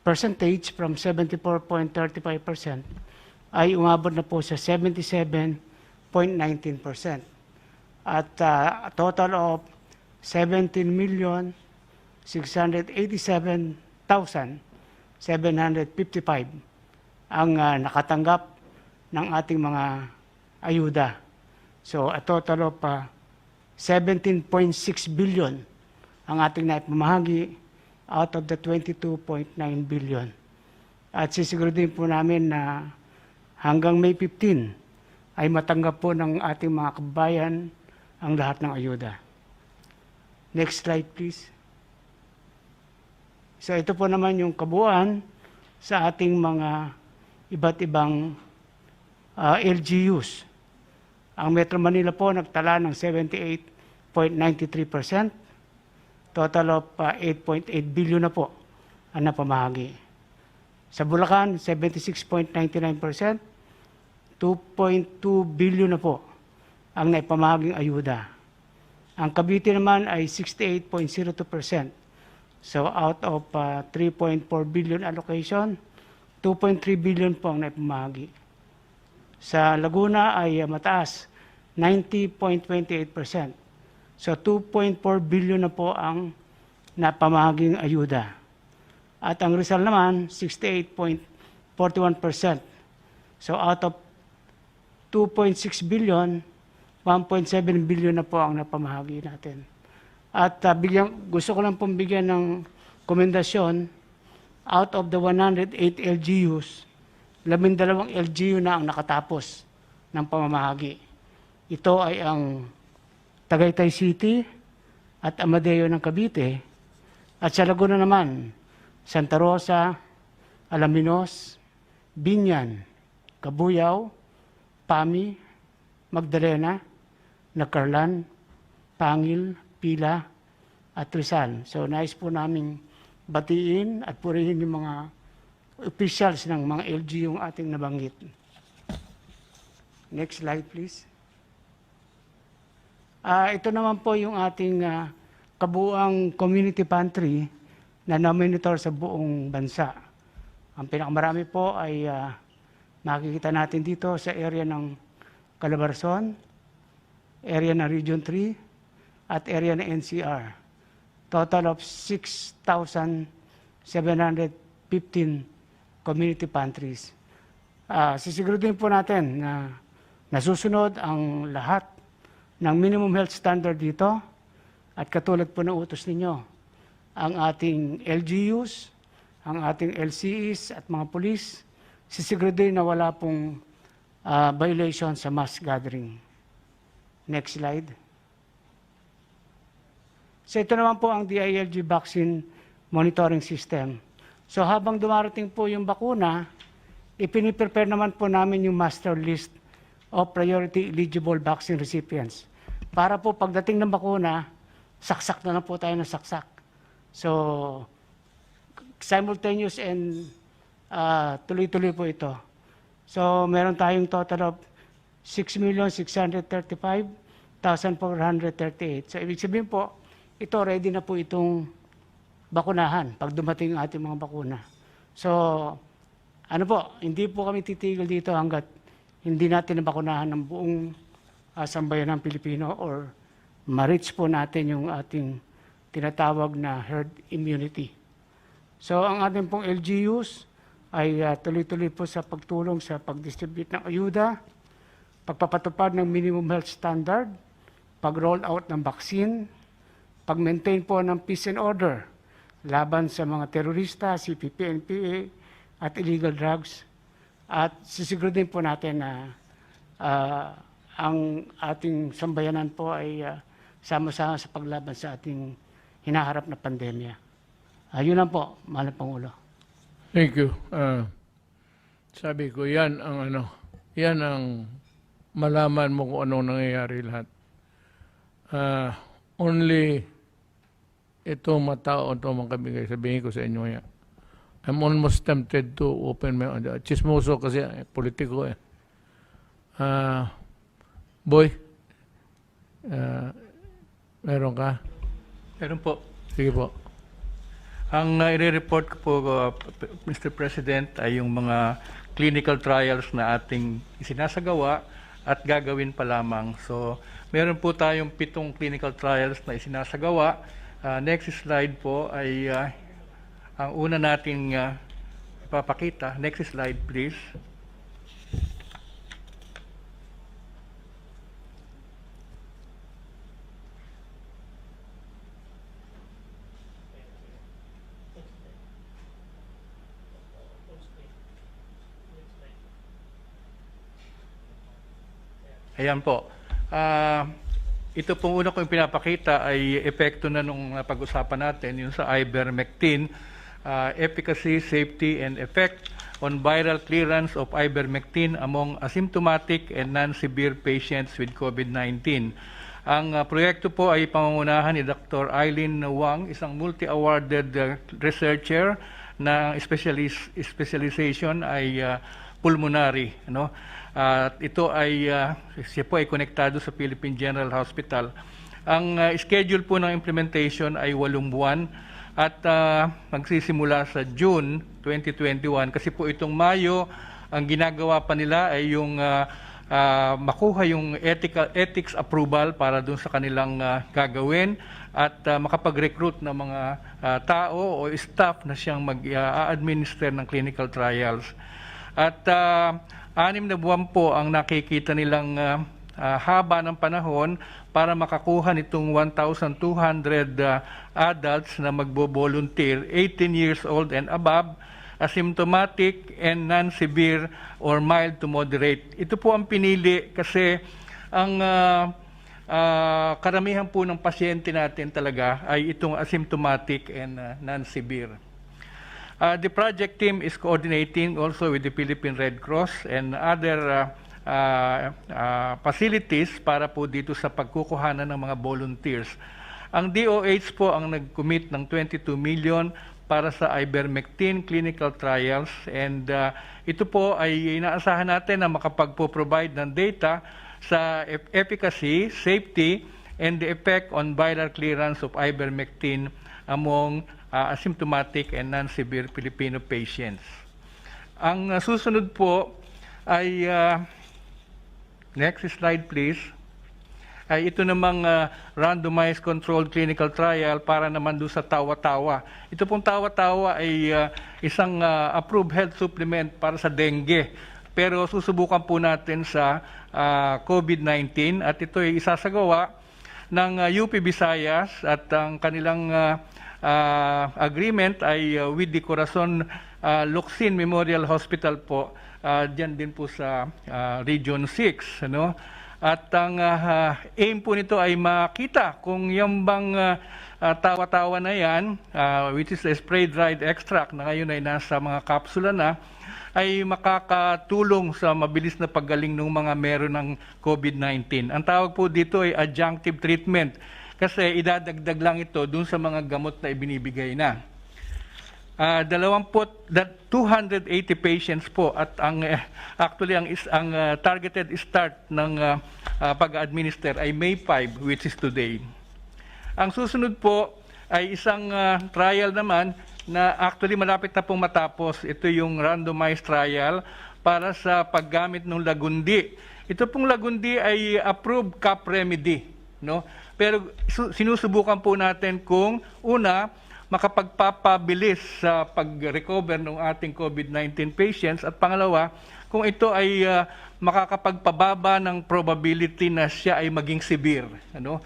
Speaker 4: percentage from 74.35% ay umabot na po sa 77.19%. At a total of 17,687,755 ang nakatanggap ng ating mga ayuda. So a total of 17.6 billion ang ating naipamahagi out of the 22.9 billion. At sisiguraduhin po namin na hanggang May 15 ay matanggap po ng ating mga kababayan ang lahat ng ayuda. Next slide please. So ito po naman yung kabuuan sa ating mga iba't ibang LGUs. Ang Metro Manila po nagtala ng 78.93%. Total of 8.8 billion na po ang napamahagi. Sa Bulacan, 76.99%. 2.2 billion na po ang naipamahaging ayuda. Ang Cavite naman ay 68.02%. So out of 3.4 billion allocation, 2.3 billion po ang naipamahagi. Sa Laguna ay mataas, 90.28%. So 2.4 billion na po ang napamahaging ayuda. At ang Rizal naman, 68.41%. So out of 2.6 billion, 1.7 billion na po ang napamahagi natin. At gusto ko lang pong bigyan ng komendasyon, out of the 108 LGUs, 12 LGU na ang nakatapos ng pamamahagi. Ito ay ang Tagaytay City at Amadeo ng Cavite. At sa Laguna naman, Santa Rosa, Alaminos, Binyan, Cabuyao, Pami, Magdalena, Nacarlan, Pangil, Pila, at Rizal. So nais po namin batiin at purihin yung mga officials ng mga LG yung ating nabanggit. Next slide, please. Ito naman po yung ating kabuuang community pantry na na-monitor sa buong bansa. Ang pinakamarami po ay makikita natin dito sa area ng Calabarzon, area ng Region 3, at area ng NCR. Total of 6,715 community pantries. Sisiguraduhin po natin na nasusunod ang lahat ng minimum health standard dito at katulad po ng utos ninyo, ang ating LGUs, ang ating LCEs at mga pulis, sisiguraduhin na wala pong violation sa mass gathering. Next slide. So ito naman po ang DILG vaccine monitoring system. So habang dumarating po yung bakuna, ipiniprepare naman po namin yung master list of priority eligible vaccine recipients. Para po pagdating ng bakuna, saksak na po tayo ng saksak. So simultaneous and tuloy-tuloy po ito. So meron tayong total of 6,635,438. So ibig sabihin po, ito ready na po itong bakunahan pag dumating ang ating mga bakuna. So ano po, hindi po kami titigil dito hanggat hindi natin nabakunahan ng buong sambayan ng Pilipino or ma-reach po natin yung ating tinatawag na herd immunity. So ang ating pong LGUs ay tuloy-tuloy po sa pagtulong sa pag-distribute ng ayuda, pagpapatupad ng minimum health standard, pag-roll out ng vaccine, pag-maintain po ng peace and order laban sa mga terorista, CPP, NPA, at illegal drugs. At sisiguraduhin po natin na ang ating sambayanan po ay sama-sama sa paglaban sa ating hinaharap na pandemya. Yun lang po, Mahal na Pangulo.
Speaker 1: Thank you. Sabi ko, yan ang malaman mo kung anong nangyayari lahat. Only ito matao ito makabigay. Sabihin ko sa inyo yan. I'm almost tempted to open my own. Chismoso kasi, politiko eh. Boy, meron ka?
Speaker 5: Meron po.
Speaker 1: Sige po.
Speaker 5: Ang i-report ko po, Mr. President, ay yung mga clinical trials na ating isinasagawa at gagawin pa lamang. So, meron po tayong 7 clinical trials na isinasagawa. Next slide po ay ang una nating ipapakita. Next slide, please. Ayan po. Ito pong una kong pinapakita ay epekto na nung pag-usapan natin, yung sa ivermectin, efficacy, safety, and effect on viral clearance of ivermectin among asymptomatic and non-severe patients with COVID-19. Ang proyekto po ay pangungunahan ni Dr. Eileen Wang, isang multi-awarded researcher na specialization ay pulmonary. Ito ay siya po ay konektado sa Philippine General Hospital. Ang schedule po ng implementation ay 8 buwan at magsisimula sa June 2021 kasi po itong Mayo ang ginagawa pa nila ay yung makuha yung ethics approval para dun sa kanilang gagawin at makapag-recruit ng mga tao o staff na siyang mag-administer ng clinical trials. At 6 na buwan po ang nakikita nilang haba ng panahon para makakuha nitong 1,200 adults na magbo-volunteer, 18 years old and above, asymptomatic and non-severe or mild to moderate. Ito po ang pinili kasi ang karamihan po ng pasyente natin talaga ay itong asymptomatic and non-severe. The project team is coordinating also with the Philippine Red Cross and other facilities para po dito sa pagkukuhanan ng mga volunteers. Ang DOH po ang nag-commit ng 22 million para sa ivermectin clinical trials and ito po ay inaasahan natin na makapagpo-provide ng data sa efficacy, safety, and the effect on viral clearance of ivermectin among asymptomatic and non-severe Filipino patients. Ang susunod po ay, next slide please, ay ito namang randomized controlled clinical trial para naman doon sa tawa-tawa. Ito pong tawa-tawa ay isang approved health supplement para sa dengue. Pero susubukan po natin sa COVID-19 at ito ay isasagawa ng UP Visayas at ang kanilang agreement ay with the Corazon Locsin Memorial Hospital po, diyan din po sa Region 6, ano? At ang aim po nito ay makita kung yung bang tawa-tawa na yan, which is a spray-dried extract na ngayon ay nasa mga kapsula na, ay makakatulong sa mabilis na paggaling ng mga meron ng COVID-19. Ang tawag po dito ay adjunctive treatment kasi idadagdag lang ito dun sa mga gamot na ibinibigay na. 280 patients po at ang actually ang targeted start ng pag-administer ay May 5, which is today. Ang susunod po ay isang trial naman na actually malapit na pong matapos. Ito yung randomized trial para sa paggamit ng lagundi. Ito pong lagundi ay approved CAP remedy, no? Pero sinusubukan po natin kung una makapagpapabilis sa pag-recover ng ating COVID-19 patients at pangalawa, kung ito ay makakapagpababa ng probability na siya ay maging severe. Ano?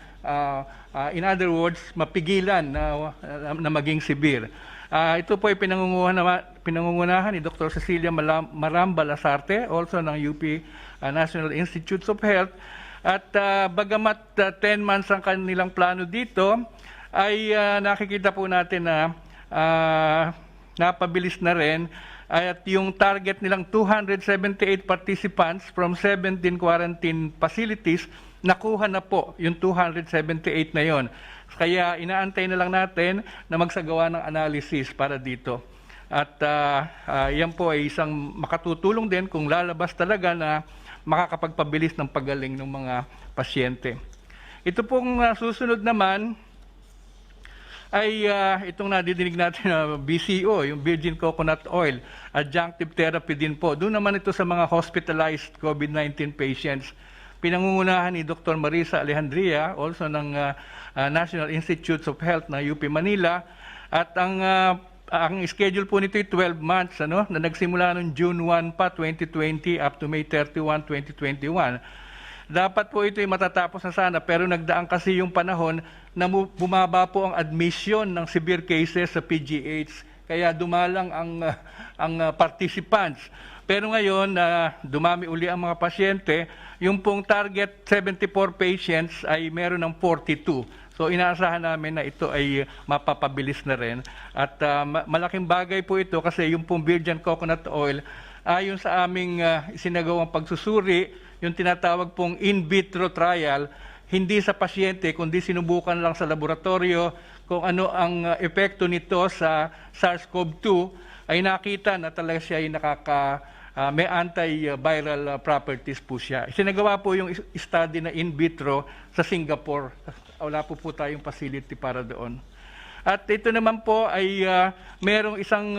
Speaker 5: In other words, mapigilan na maging severe. Ito po ay pinangungunahan ni Dr. Cecilia Maramba Lasarte, also ng UP National Institutes of Health. At bagamat 10 months ang kanilang plano dito, ay nakikita po natin na napabilis na rin at yung target nilang 278 participants from 17 quarantine facilities, nakuha na po yung 278 na yon. Kaya inaantay na lang natin na magsagawa ng analysis para dito. At yan po ay isang makatutulong din kung lalabas talaga na makakapagpabilis ng paggaling ng mga pasyente. Ito pong susunod naman ay itong nadidinig natin na BCO, yung Virgin Coconut Oil, adjunctive therapy din po. Doon naman ito sa mga hospitalized COVID-19 patients. Pinangungunahan ni Dr. Marisa Alejandria, also ng National Institutes of Health na UP Manila. At ang schedule po nito ay 12 months, ano, na nagsimula noong June 1 pa, 2020 up to May 31, 2021. Dapat po ito ay matatapos na sana pero nagdaan kasi yung panahon na bumaba po ang admission ng severe cases sa PGH kaya dumalang ang participants. Pero ngayon dumami uli ang mga pasyente, yung pong target 74 patients ay meron ng 42. So inaasahan namin na ito ay mapapabilis na rin at malaking bagay po ito kasi yung pong Virgin Coconut Oil ayon sa aming isinagawang pagsusuri, yung tinatawag pong in vitro trial, hindi sa pasyente kundi sinubukan lang sa laboratorio kung ano ang epekto nito sa SARS-CoV-2 ay nakita na talaga siya ay may antiviral properties po siya. Sinagawa po yung study na in vitro sa Singapore. Wala po tayong facility para doon. At ito naman po ay merong isang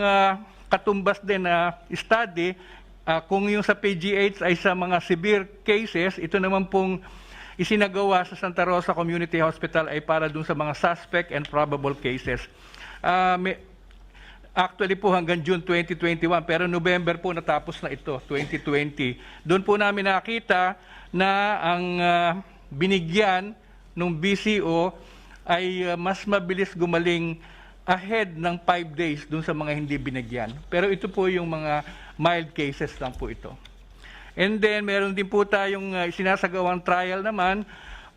Speaker 5: katumbas din na study. Kung yung sa PGH ay sa mga severe cases, ito naman pong isinagawa sa Santa Rosa Community Hospital ay para dun sa mga suspect and probable cases. Actually po hanggang June 2021, pero November po natapos na ito, 2020. Doon po namin nakita na ang binigyan ng BCO ay mas mabilis gumaling ahead ng 5 days dun sa mga hindi binigyan. Pero ito po yung mga mild cases lang po ito. And then, meron din po tayong sinasagawang trial naman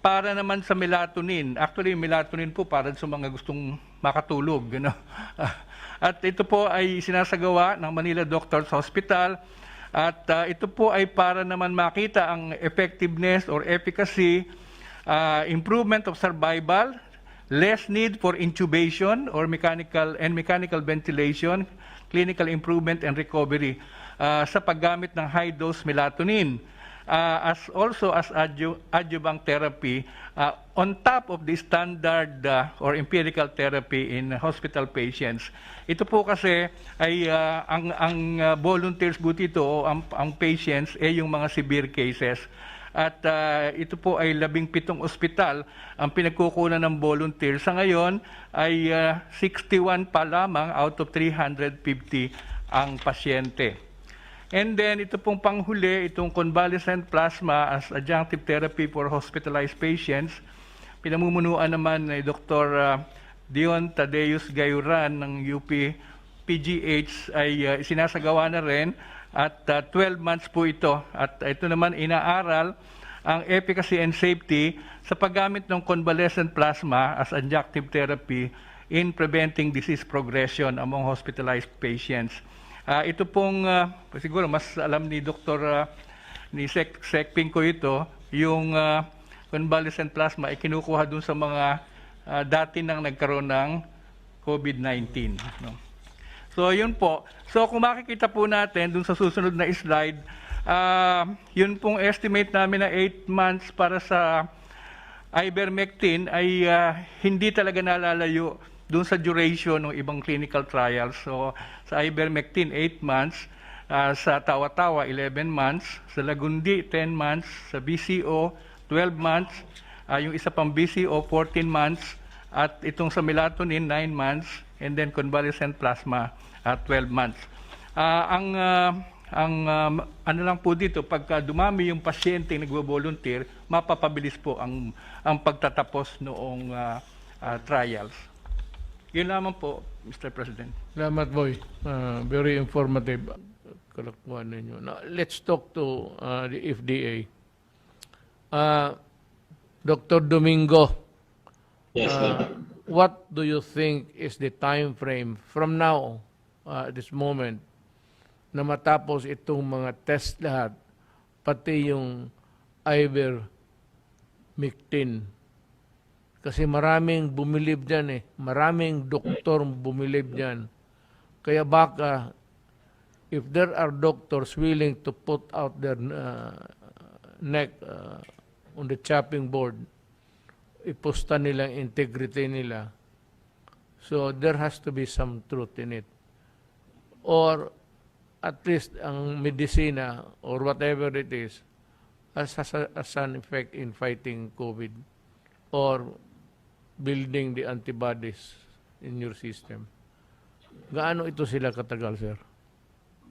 Speaker 5: para naman sa melatonin. Actually, melatonin po para sa mga gustong makatulog. At ito po ay sinasagawa ng Manila Doctors Hospital. At ito po ay para naman makita ang effectiveness or efficacy, improvement of survival, less need for intubation or mechanical ventilation, clinical improvement and recovery sa paggamit ng high-dose melatonin. As also as adjuvant therapy on top of the standard or empirical therapy in hospital patients. Ito po kasi ay ang volunteers po dito o ang patients ay yung mga severe cases. At ito po ay 17 ospital ang pinagkukunan ng volunteer. Sa ngayon ay 61 pa lamang out of 350 ang pasyente. And then ito pong panghuli, itong convalescent plasma as adjunctive therapy for hospitalized patients. Pinamumunuan naman ni Dr. Dion Tadeus Gayuran ng UP PGH ay sinasagawa na rin at 12 months po ito. At ito naman inaaral ang efficacy and safety sa paggamit ng convalescent plasma as adjunctive therapy in preventing disease progression among hospitalized patients. Ito pong, siguro mas alam ni Dr. ni Sekping ko ito, yung convalescent plasma ay kinukuha dun sa mga dati nang nagkaroon ng COVID-19. No? So, yun po. So, kung makikita po natin dun sa susunod na slide, yun pong estimate namin na 8 months para sa ivermectin ay hindi talaga nalalayo dun sa duration ng ibang clinical trials. So, sa ivermectin, 8 months. Sa Tawa-Tawa, 11 months. Sa Lagundi, 10 months. Sa BCO, 12 months. Yung isa pang BCO, 14 months. At itong sa melatonin, 9 months. And then convalescent plasma, 12 months. Ano lang po dito, pagka dumami yung pasyente nagvo-volunteer, mapapabilis po ang pagtatapos noong trials. Yun lamang po, Mr. President.
Speaker 1: Salamat, Boy. Very informative. Kalakuan ninyo. Now, let's talk to the FDA. Dr. Domingo,
Speaker 6: Yes, sir.
Speaker 1: what do you think is the time frame from now, this moment, na matapos itong mga test lahat, pati yung ivermectin? Kasi maraming bumilib dyan eh. Maraming doktor bumilib dyan. Kaya baka, if there are doctors willing to put out their neck on the chopping board, iposta nila ang integrity nila. So, there has to be some truth in it. Or, at least, ang medisina, or whatever it is, as an effect in fighting COVID, or building the antibodies in your system. Gaano ito sila katagal, sir?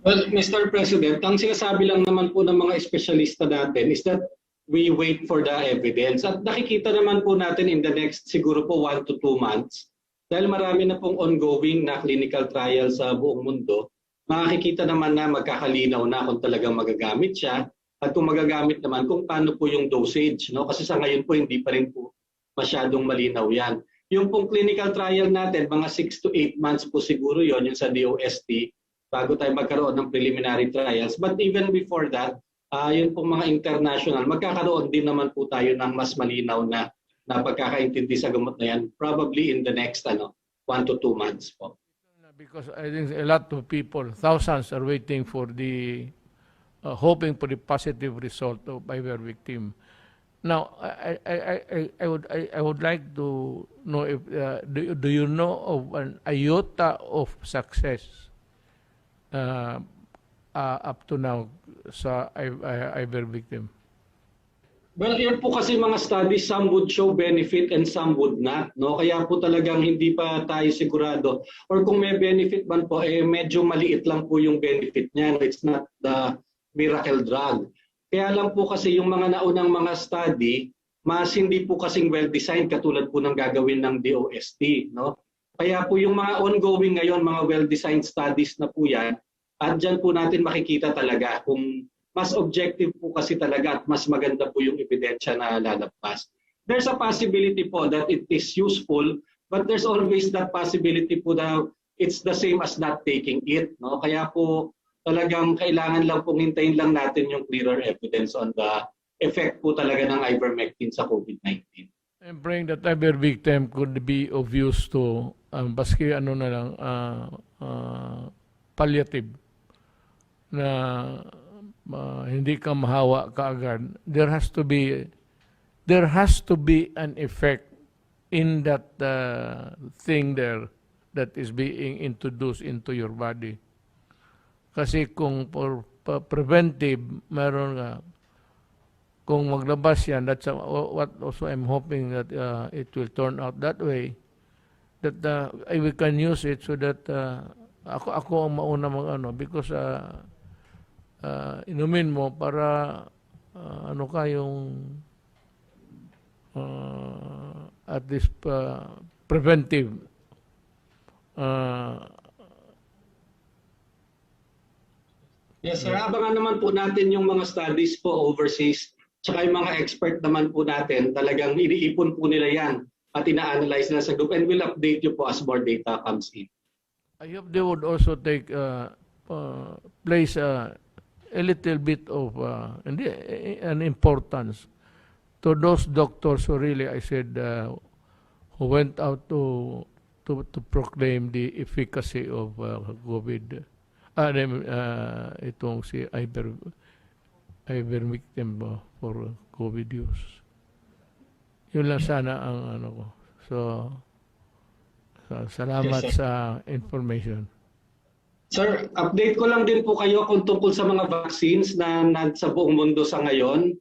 Speaker 6: Well, Mr. President, ang sinasabi lang naman po ng mga espesyalista natin is that we wait for the evidence. At nakikita naman po natin in the next siguro po 1 to 2 months, dahil marami na pong ongoing na clinical trials sa buong mundo, makikita naman na magkakalinaw na kung talagang magagamit siya at kung magagamit naman kung paano po yung dosage. No? Kasi sa ngayon po hindi pa rin po masyadong malinaw yan. Yung pong clinical trial natin, mga 6 to 8 months po siguro yon yung sa DOST, bago tayo magkaroon ng preliminary trials. But even before that, yun pong mga international, magkakaroon din naman po tayo ng mas malinaw na pagkakaintindi sa gamot na yan, probably in the next 1 to 2 months po.
Speaker 1: Because I think a lot of people, thousands, are waiting for the, hoping for the positive result of ivermectin. Now, I would like to know if do you know of an iota of success up to now sa ivermectin?
Speaker 6: Well, yun po kasi mga studies, some would show benefit and some would not. No? Kaya po talagang hindi pa tayo sigurado. Or kung may benefit man po, medyo maliit lang po yung benefit niya. No? It's not the miracle drug. Kaya lang po kasi yung mga naunang mga study, mas hindi po kasing well-designed katulad po ng gagawin ng DOST. No? Kaya po yung mga ongoing ngayon, mga well-designed studies na po yan, at dyan po natin makikita talaga kung mas objective po kasi talaga at mas maganda po yung ebidensya na lalabas. There's a possibility po that it is useful, but there's always that possibility po na it's the same as not taking it. No? Kaya po talagang kailangan lang pong hintayin lang natin yung clearer evidence on the effect po talaga ng ivermectin sa COVID-19.
Speaker 1: I'm praying that every victim could be of use to, baski ano na lang, palliative, na hindi ka mahawa kaagad. There has to be an effect in that thing there that is being introduced into your body. Kasi kung for preventive, meron nga, kung maglabas yan, that's what also I'm hoping that it will turn out that way, that we can use it so that ako ang mauna mag-ano, because inumin mo para ano ka yung at least preventive.
Speaker 6: Yes, sir. Abangan naman po natin yung mga studies po overseas, tsaka yung mga expert naman po natin, talagang iniipon po nila yan at ina-analyze na sa group, and we'll update you po as more data comes in.
Speaker 1: I hope they would also take place a little bit of an importance to those doctors who really, I said, who went out to proclaim the efficacy of COVID. Itong si ivermectin for COVID use. Yun lang sana ang ano ko. So, salamat
Speaker 6: Yes, sir.
Speaker 1: sa information.
Speaker 6: Sir, update ko lang din po kayo kung tungkol sa mga vaccines na nasa buong mundo sa ngayon.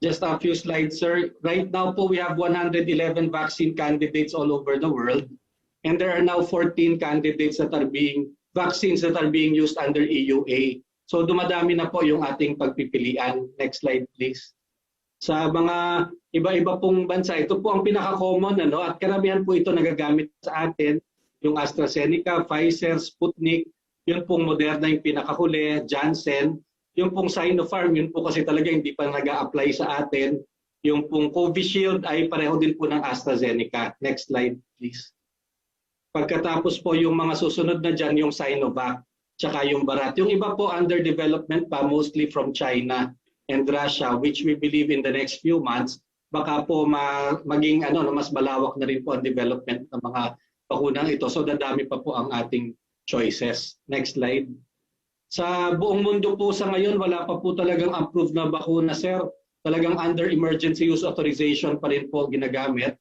Speaker 6: Just a few slides, sir. Right now po, we have 111 vaccine candidates all over the world. And there are now 14 candidates vaccines that are being used under EUA. So dumadami na po yung ating pagpipilian. Next slide, please. Sa mga iba-iba pong bansa, ito po ang pinaka-common, at karamihan po ito nagagamit sa atin. Yung AstraZeneca, Pfizer, Sputnik, yun pong Moderna yung pinakahuli, Janssen, yung pong Sinopharm, yun po kasi talaga hindi pa nag-a-apply sa atin. Yung pong Covishield ay pareho din po ng AstraZeneca. Next slide, please. Pagkatapos po yung mga susunod na dyan, yung Sinovac, tsaka yung Bharat. Yung iba po under development pa, mostly from China and Russia, which we believe in the next few months, baka po maging mas malawak na rin po ang development ng mga bakunang ito. So dadami pa po ang ating choices. Next slide. Sa buong mundo po sa ngayon, wala pa po talagang approved na bakuna, sir. Talagang under emergency use authorization pa rin po ginagamit.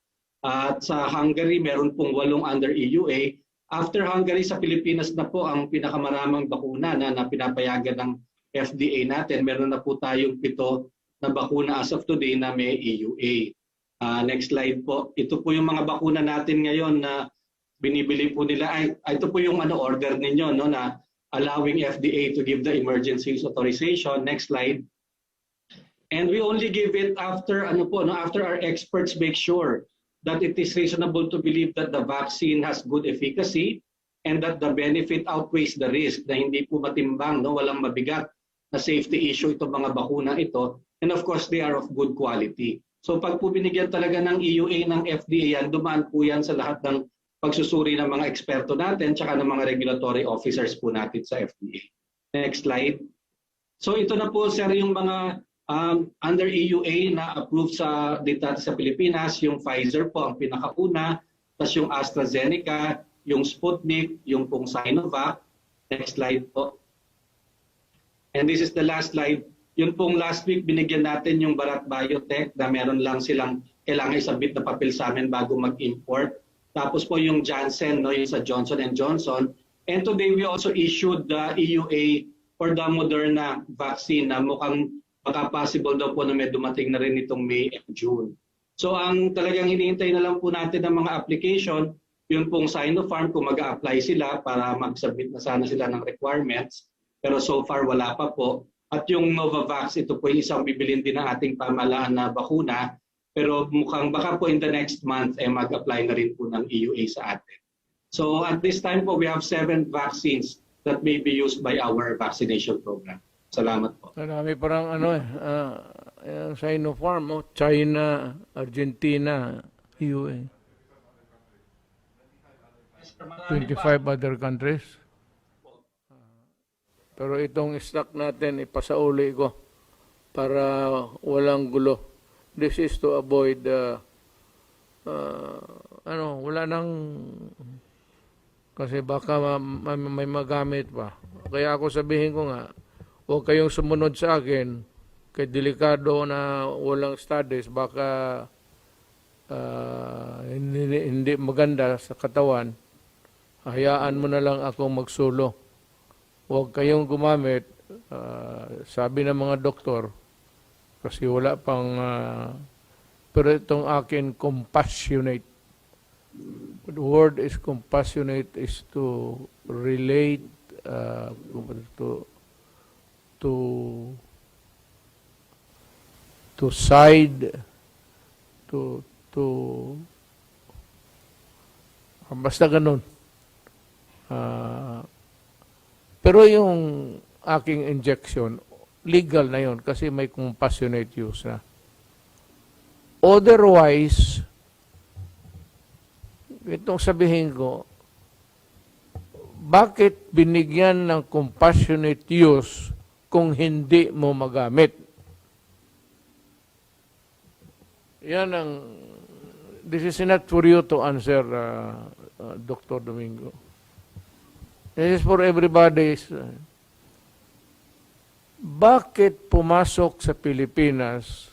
Speaker 6: At sa Hungary, meron pong 8 under EUA. After Hungary, sa Pilipinas na po ang pinakamaraming bakuna na pinapayagan ng FDA natin. Meron na po tayong 7 na bakuna as of today na may EUA. Next slide po. Ito po yung mga bakuna natin ngayon na binibili po nila. Ito po yung order ninyo, na allowing FDA to give the emergency use authorization. Next slide. And we only give it after after our experts make sure that it is reasonable to believe that the vaccine has good efficacy and that the benefit outweighs the risk, na hindi po matimbang, walang mabigat na safety issue itong mga bakuna ito. And of course, they are of good quality. So pag po binigyan talaga ng EUA ng FDA yan, dumaan po yan sa lahat ng pagsusuri ng mga eksperto natin tsaka ng mga regulatory officers po natin sa FDA. Next slide. So ito na po, sir, yung mga under EUA na approved sa data sa Pilipinas. Yung Pfizer po ang pinakauna, tapos yung AstraZeneca, yung Sputnik, yung pong Sinovac. Next slide po. And this is the last slide. Yun pong last week binigyan natin yung Bharat Biotech na meron lang silang kailangan isabit na papel sa amin bago mag-import. Tapos po yung Janssen, yung sa Johnson & Johnson. And today we also issued the EUA for the Moderna vaccine na mukhang baka possible daw po na may dumating na rin itong May and June. So ang talagang hinihintay na lang po natin ng mga application, yun pong Sinopharm kung mag-a-apply sila para mag-submit na sana sila ng requirements. Pero so far wala pa po. At yung Novavax, ito po yung isang bibilin din ng ating pamahalaan na bakuna. Pero mukhang baka po in the next month mag-apply na rin po ng EUA sa atin. So at this time po, we have 7 vaccines that may be used by our vaccination program. Salamat po.
Speaker 1: Marami parang Sinopharm, China, Argentina, UA. 25 other countries. Pero itong stock natin, ipasauli ko para walang gulo. This is to avoid, wala nang, kasi baka may magamit pa. Kaya ako sabihin ko nga, huwag kayong sumunod sa akin, kay delikado na walang studies, baka hindi maganda sa katawan, hayaan mo na lang akong magsulo. Huwag kayong gumamit, sabi ng mga doktor, kasi wala pang, pero itong akin, compassionate. The word is compassionate is to relate, to side, basta ganun. Pero yung aking injection, legal na yun kasi may compassionate use na. Otherwise, itong sabihin ko, bakit binigyan ng compassionate use kung hindi mo magamit? Yan ang, this is not for you to answer, Dr. Domingo. This is for everybody. Bakit pumasok sa Pilipinas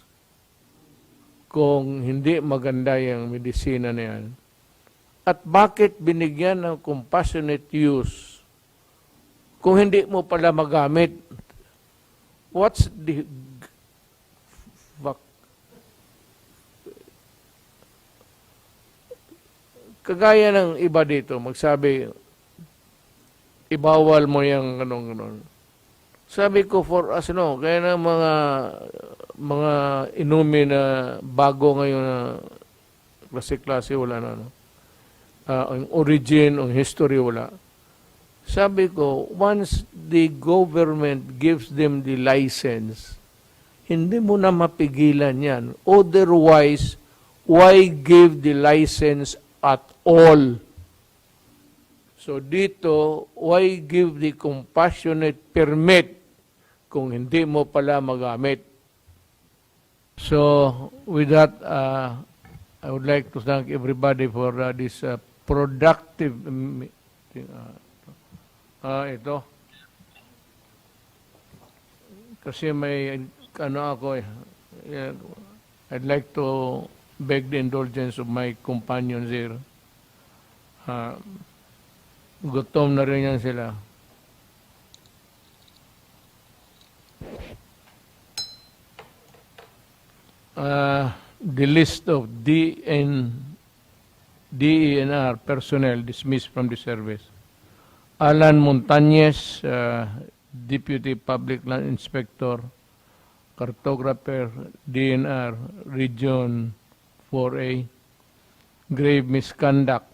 Speaker 1: kung hindi maganda yung medisina na yan? At bakit binigyan ng compassionate use kung hindi mo pala magamit? What's the kagaya ng iba dito, magsabi, ibawal mo yung ganun. Sabi ko for us, kaya na mga inumin na bago ngayon na klase-klase, wala na, ang origin, ang history, wala. Sabi ko, once the government gives them the license, hindi mo na mapigilan yan. Otherwise, why give the license at all? So dito, why give the compassionate permit kung hindi mo pala magamit? So with that, I would like to thank everybody for this productive meeting. Ito. Kasi may ako I'd like to beg the indulgence of my companions here. Gutom na rin yan sila. The list of DENR personnel dismissed from the service. Alan Montañez, Deputy Public Land Inspector, Cartographer, DNR, Region 4A. Grave misconduct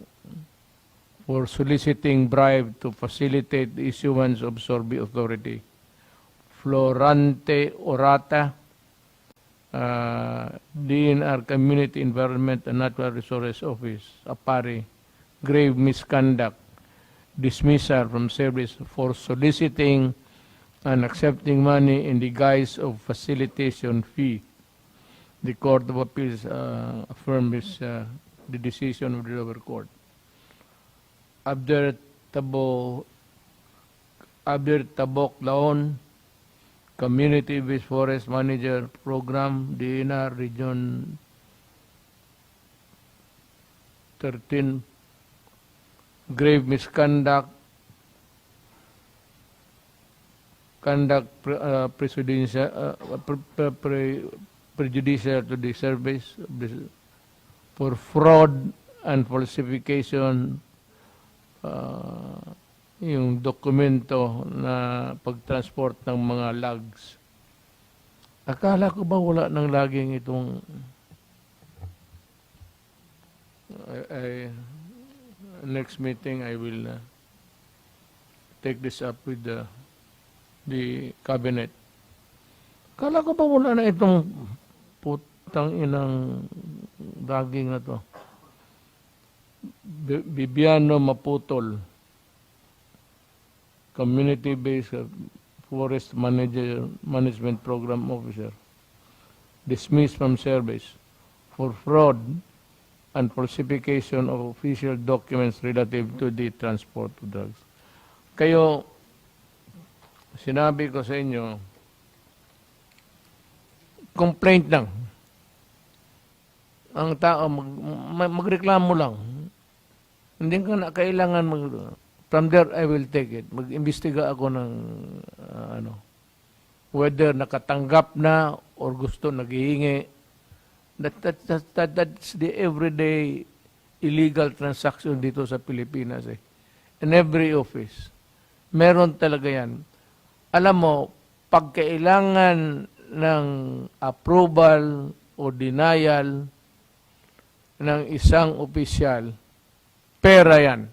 Speaker 1: for soliciting bribe to facilitate the issuance of Sorby Authority. Florante Orata, DNR Community Environment and Natural Resources Office, APARI. Grave misconduct, dismissal from service for soliciting and accepting money in the guise of facilitation fee. The Court of Appeals affirms the decision of the lower court. Abder Tabok Laon, Community-Based Forest Manager Program, DNR Region 13, grave misconduct, prejudicial to the service for fraud and falsification yung dokumento na pagtransport ng mga logs. Akala ko ba wala nang laging itong next meeting I will take this up with the cabinet. Akala ko ba wala na itong putang inang daging na to. Bibiano Maputol, community-based forest management program officer, dismissed from service for fraud and falsification of official documents relative to the transport of drugs. Kayo, sinabi ko sa inyo, complaint lang. Ang tao, magreklamo lang. Hindi ka na kailangan from there I will take it. Mag-imbestiga ako ng whether nakatanggap na or gusto naghihingi. That's the everyday illegal transaction dito sa Pilipinas eh. In every office. Meron talaga yan. Alam mo, pag kailangan ng approval o denial ng isang opisyal, pera yan.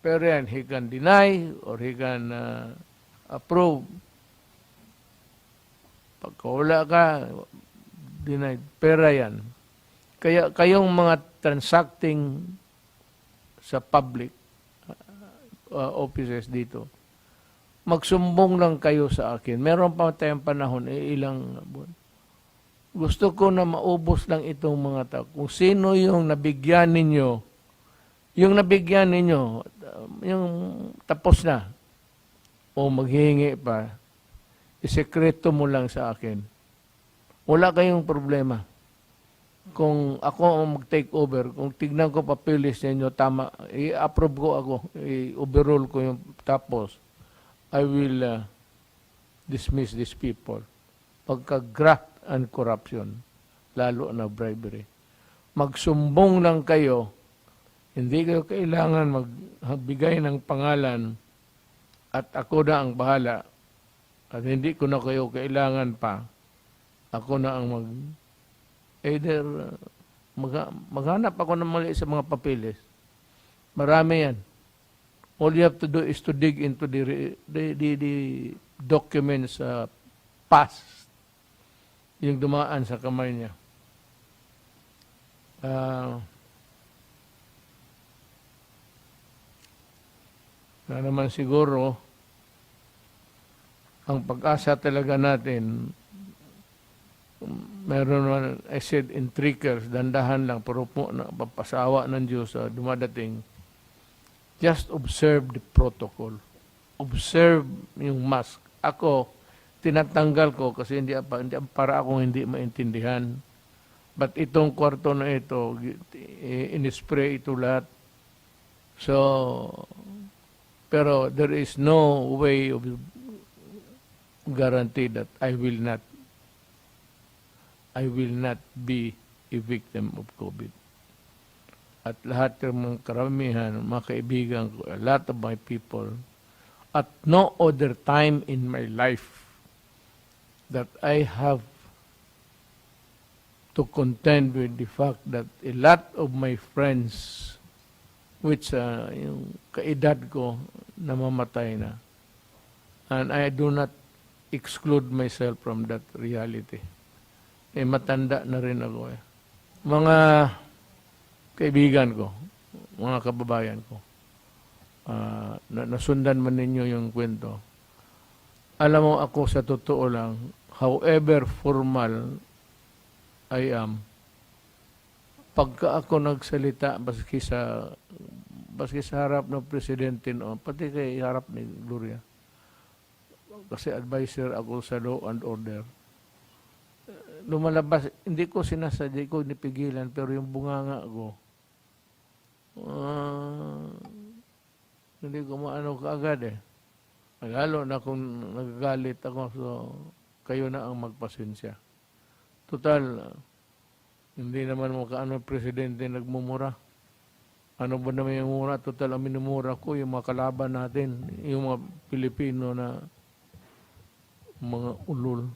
Speaker 1: Pera yan. He can deny or he can approve. Pagka wala ka, deny. Pera yan. Kaya kayong mga transacting sa public offices dito, magsumbong lang kayo sa akin. Meron pa tayong panahon, ilang buwan. Gusto ko na maubos lang itong mga tao. Kung sino yung nabigyan ninyo, yung tapos na, o maghihingi pa, isekreto mo lang sa akin. Wala kayong problema. Kung ako ang mag-take over, kung tignan ko papilis ninyo, tama, i-approve ko ako, i-overrule ko yung tapos, I will dismiss these people. Pagka-graft and corruption, lalo na bribery. Magsumbong lang kayo, hindi kayo kailangan magbigay ng pangalan at ako na ang bahala at hindi ko na kayo kailangan pa. Ako na ang either maghanap ako ng mali sa mga papeles. Marami yan. All you have to do is to dig into the documents past yung dumaan sa kamay niya. Na naman siguro, ang pag-asa talaga natin, meron naman, I said in trickles, dandahan lang, pero po, papasawa ng Diyos dumadating. Just observe the protocol. Observe yung mask. Ako, tinatanggal ko kasi para akong hindi maintindihan. But itong kwarto na ito, in-spray ito lahat. So, pero there is no way of guarantee that I will not be a victim of COVID. At lahat ng mga karamihan, mga kaibigan ko, a lot of my people, at no other time in my life that I have to contend with the fact that a lot of my friends, which yung kaedad ko, namamatay na. And I do not exclude myself from that reality. Matanda na rin ako eh. Mga kaibigan ko, mga kababayan ko, nasundan man ninyo yung kwento. Alam mo ako sa totoo lang, however formal I am, pagka ako nagsalita, baski sa harap ng presidente noon, pati kay harap ni Gloria, kasi advisor ako sa law and order, lumalabas, hindi ko sinasadya, ko nipigilan, pero yung bunganga ko, hindi ko maano kaagad eh. Lalo na kung nagagalit ako, so kayo na ang magpasensya. Total, hindi naman makaano presidente nagmumura. Ano ba naman yung mura? Total, ang minumura ko, yung mga kalaban natin, yung mga Pilipino na mga ulol.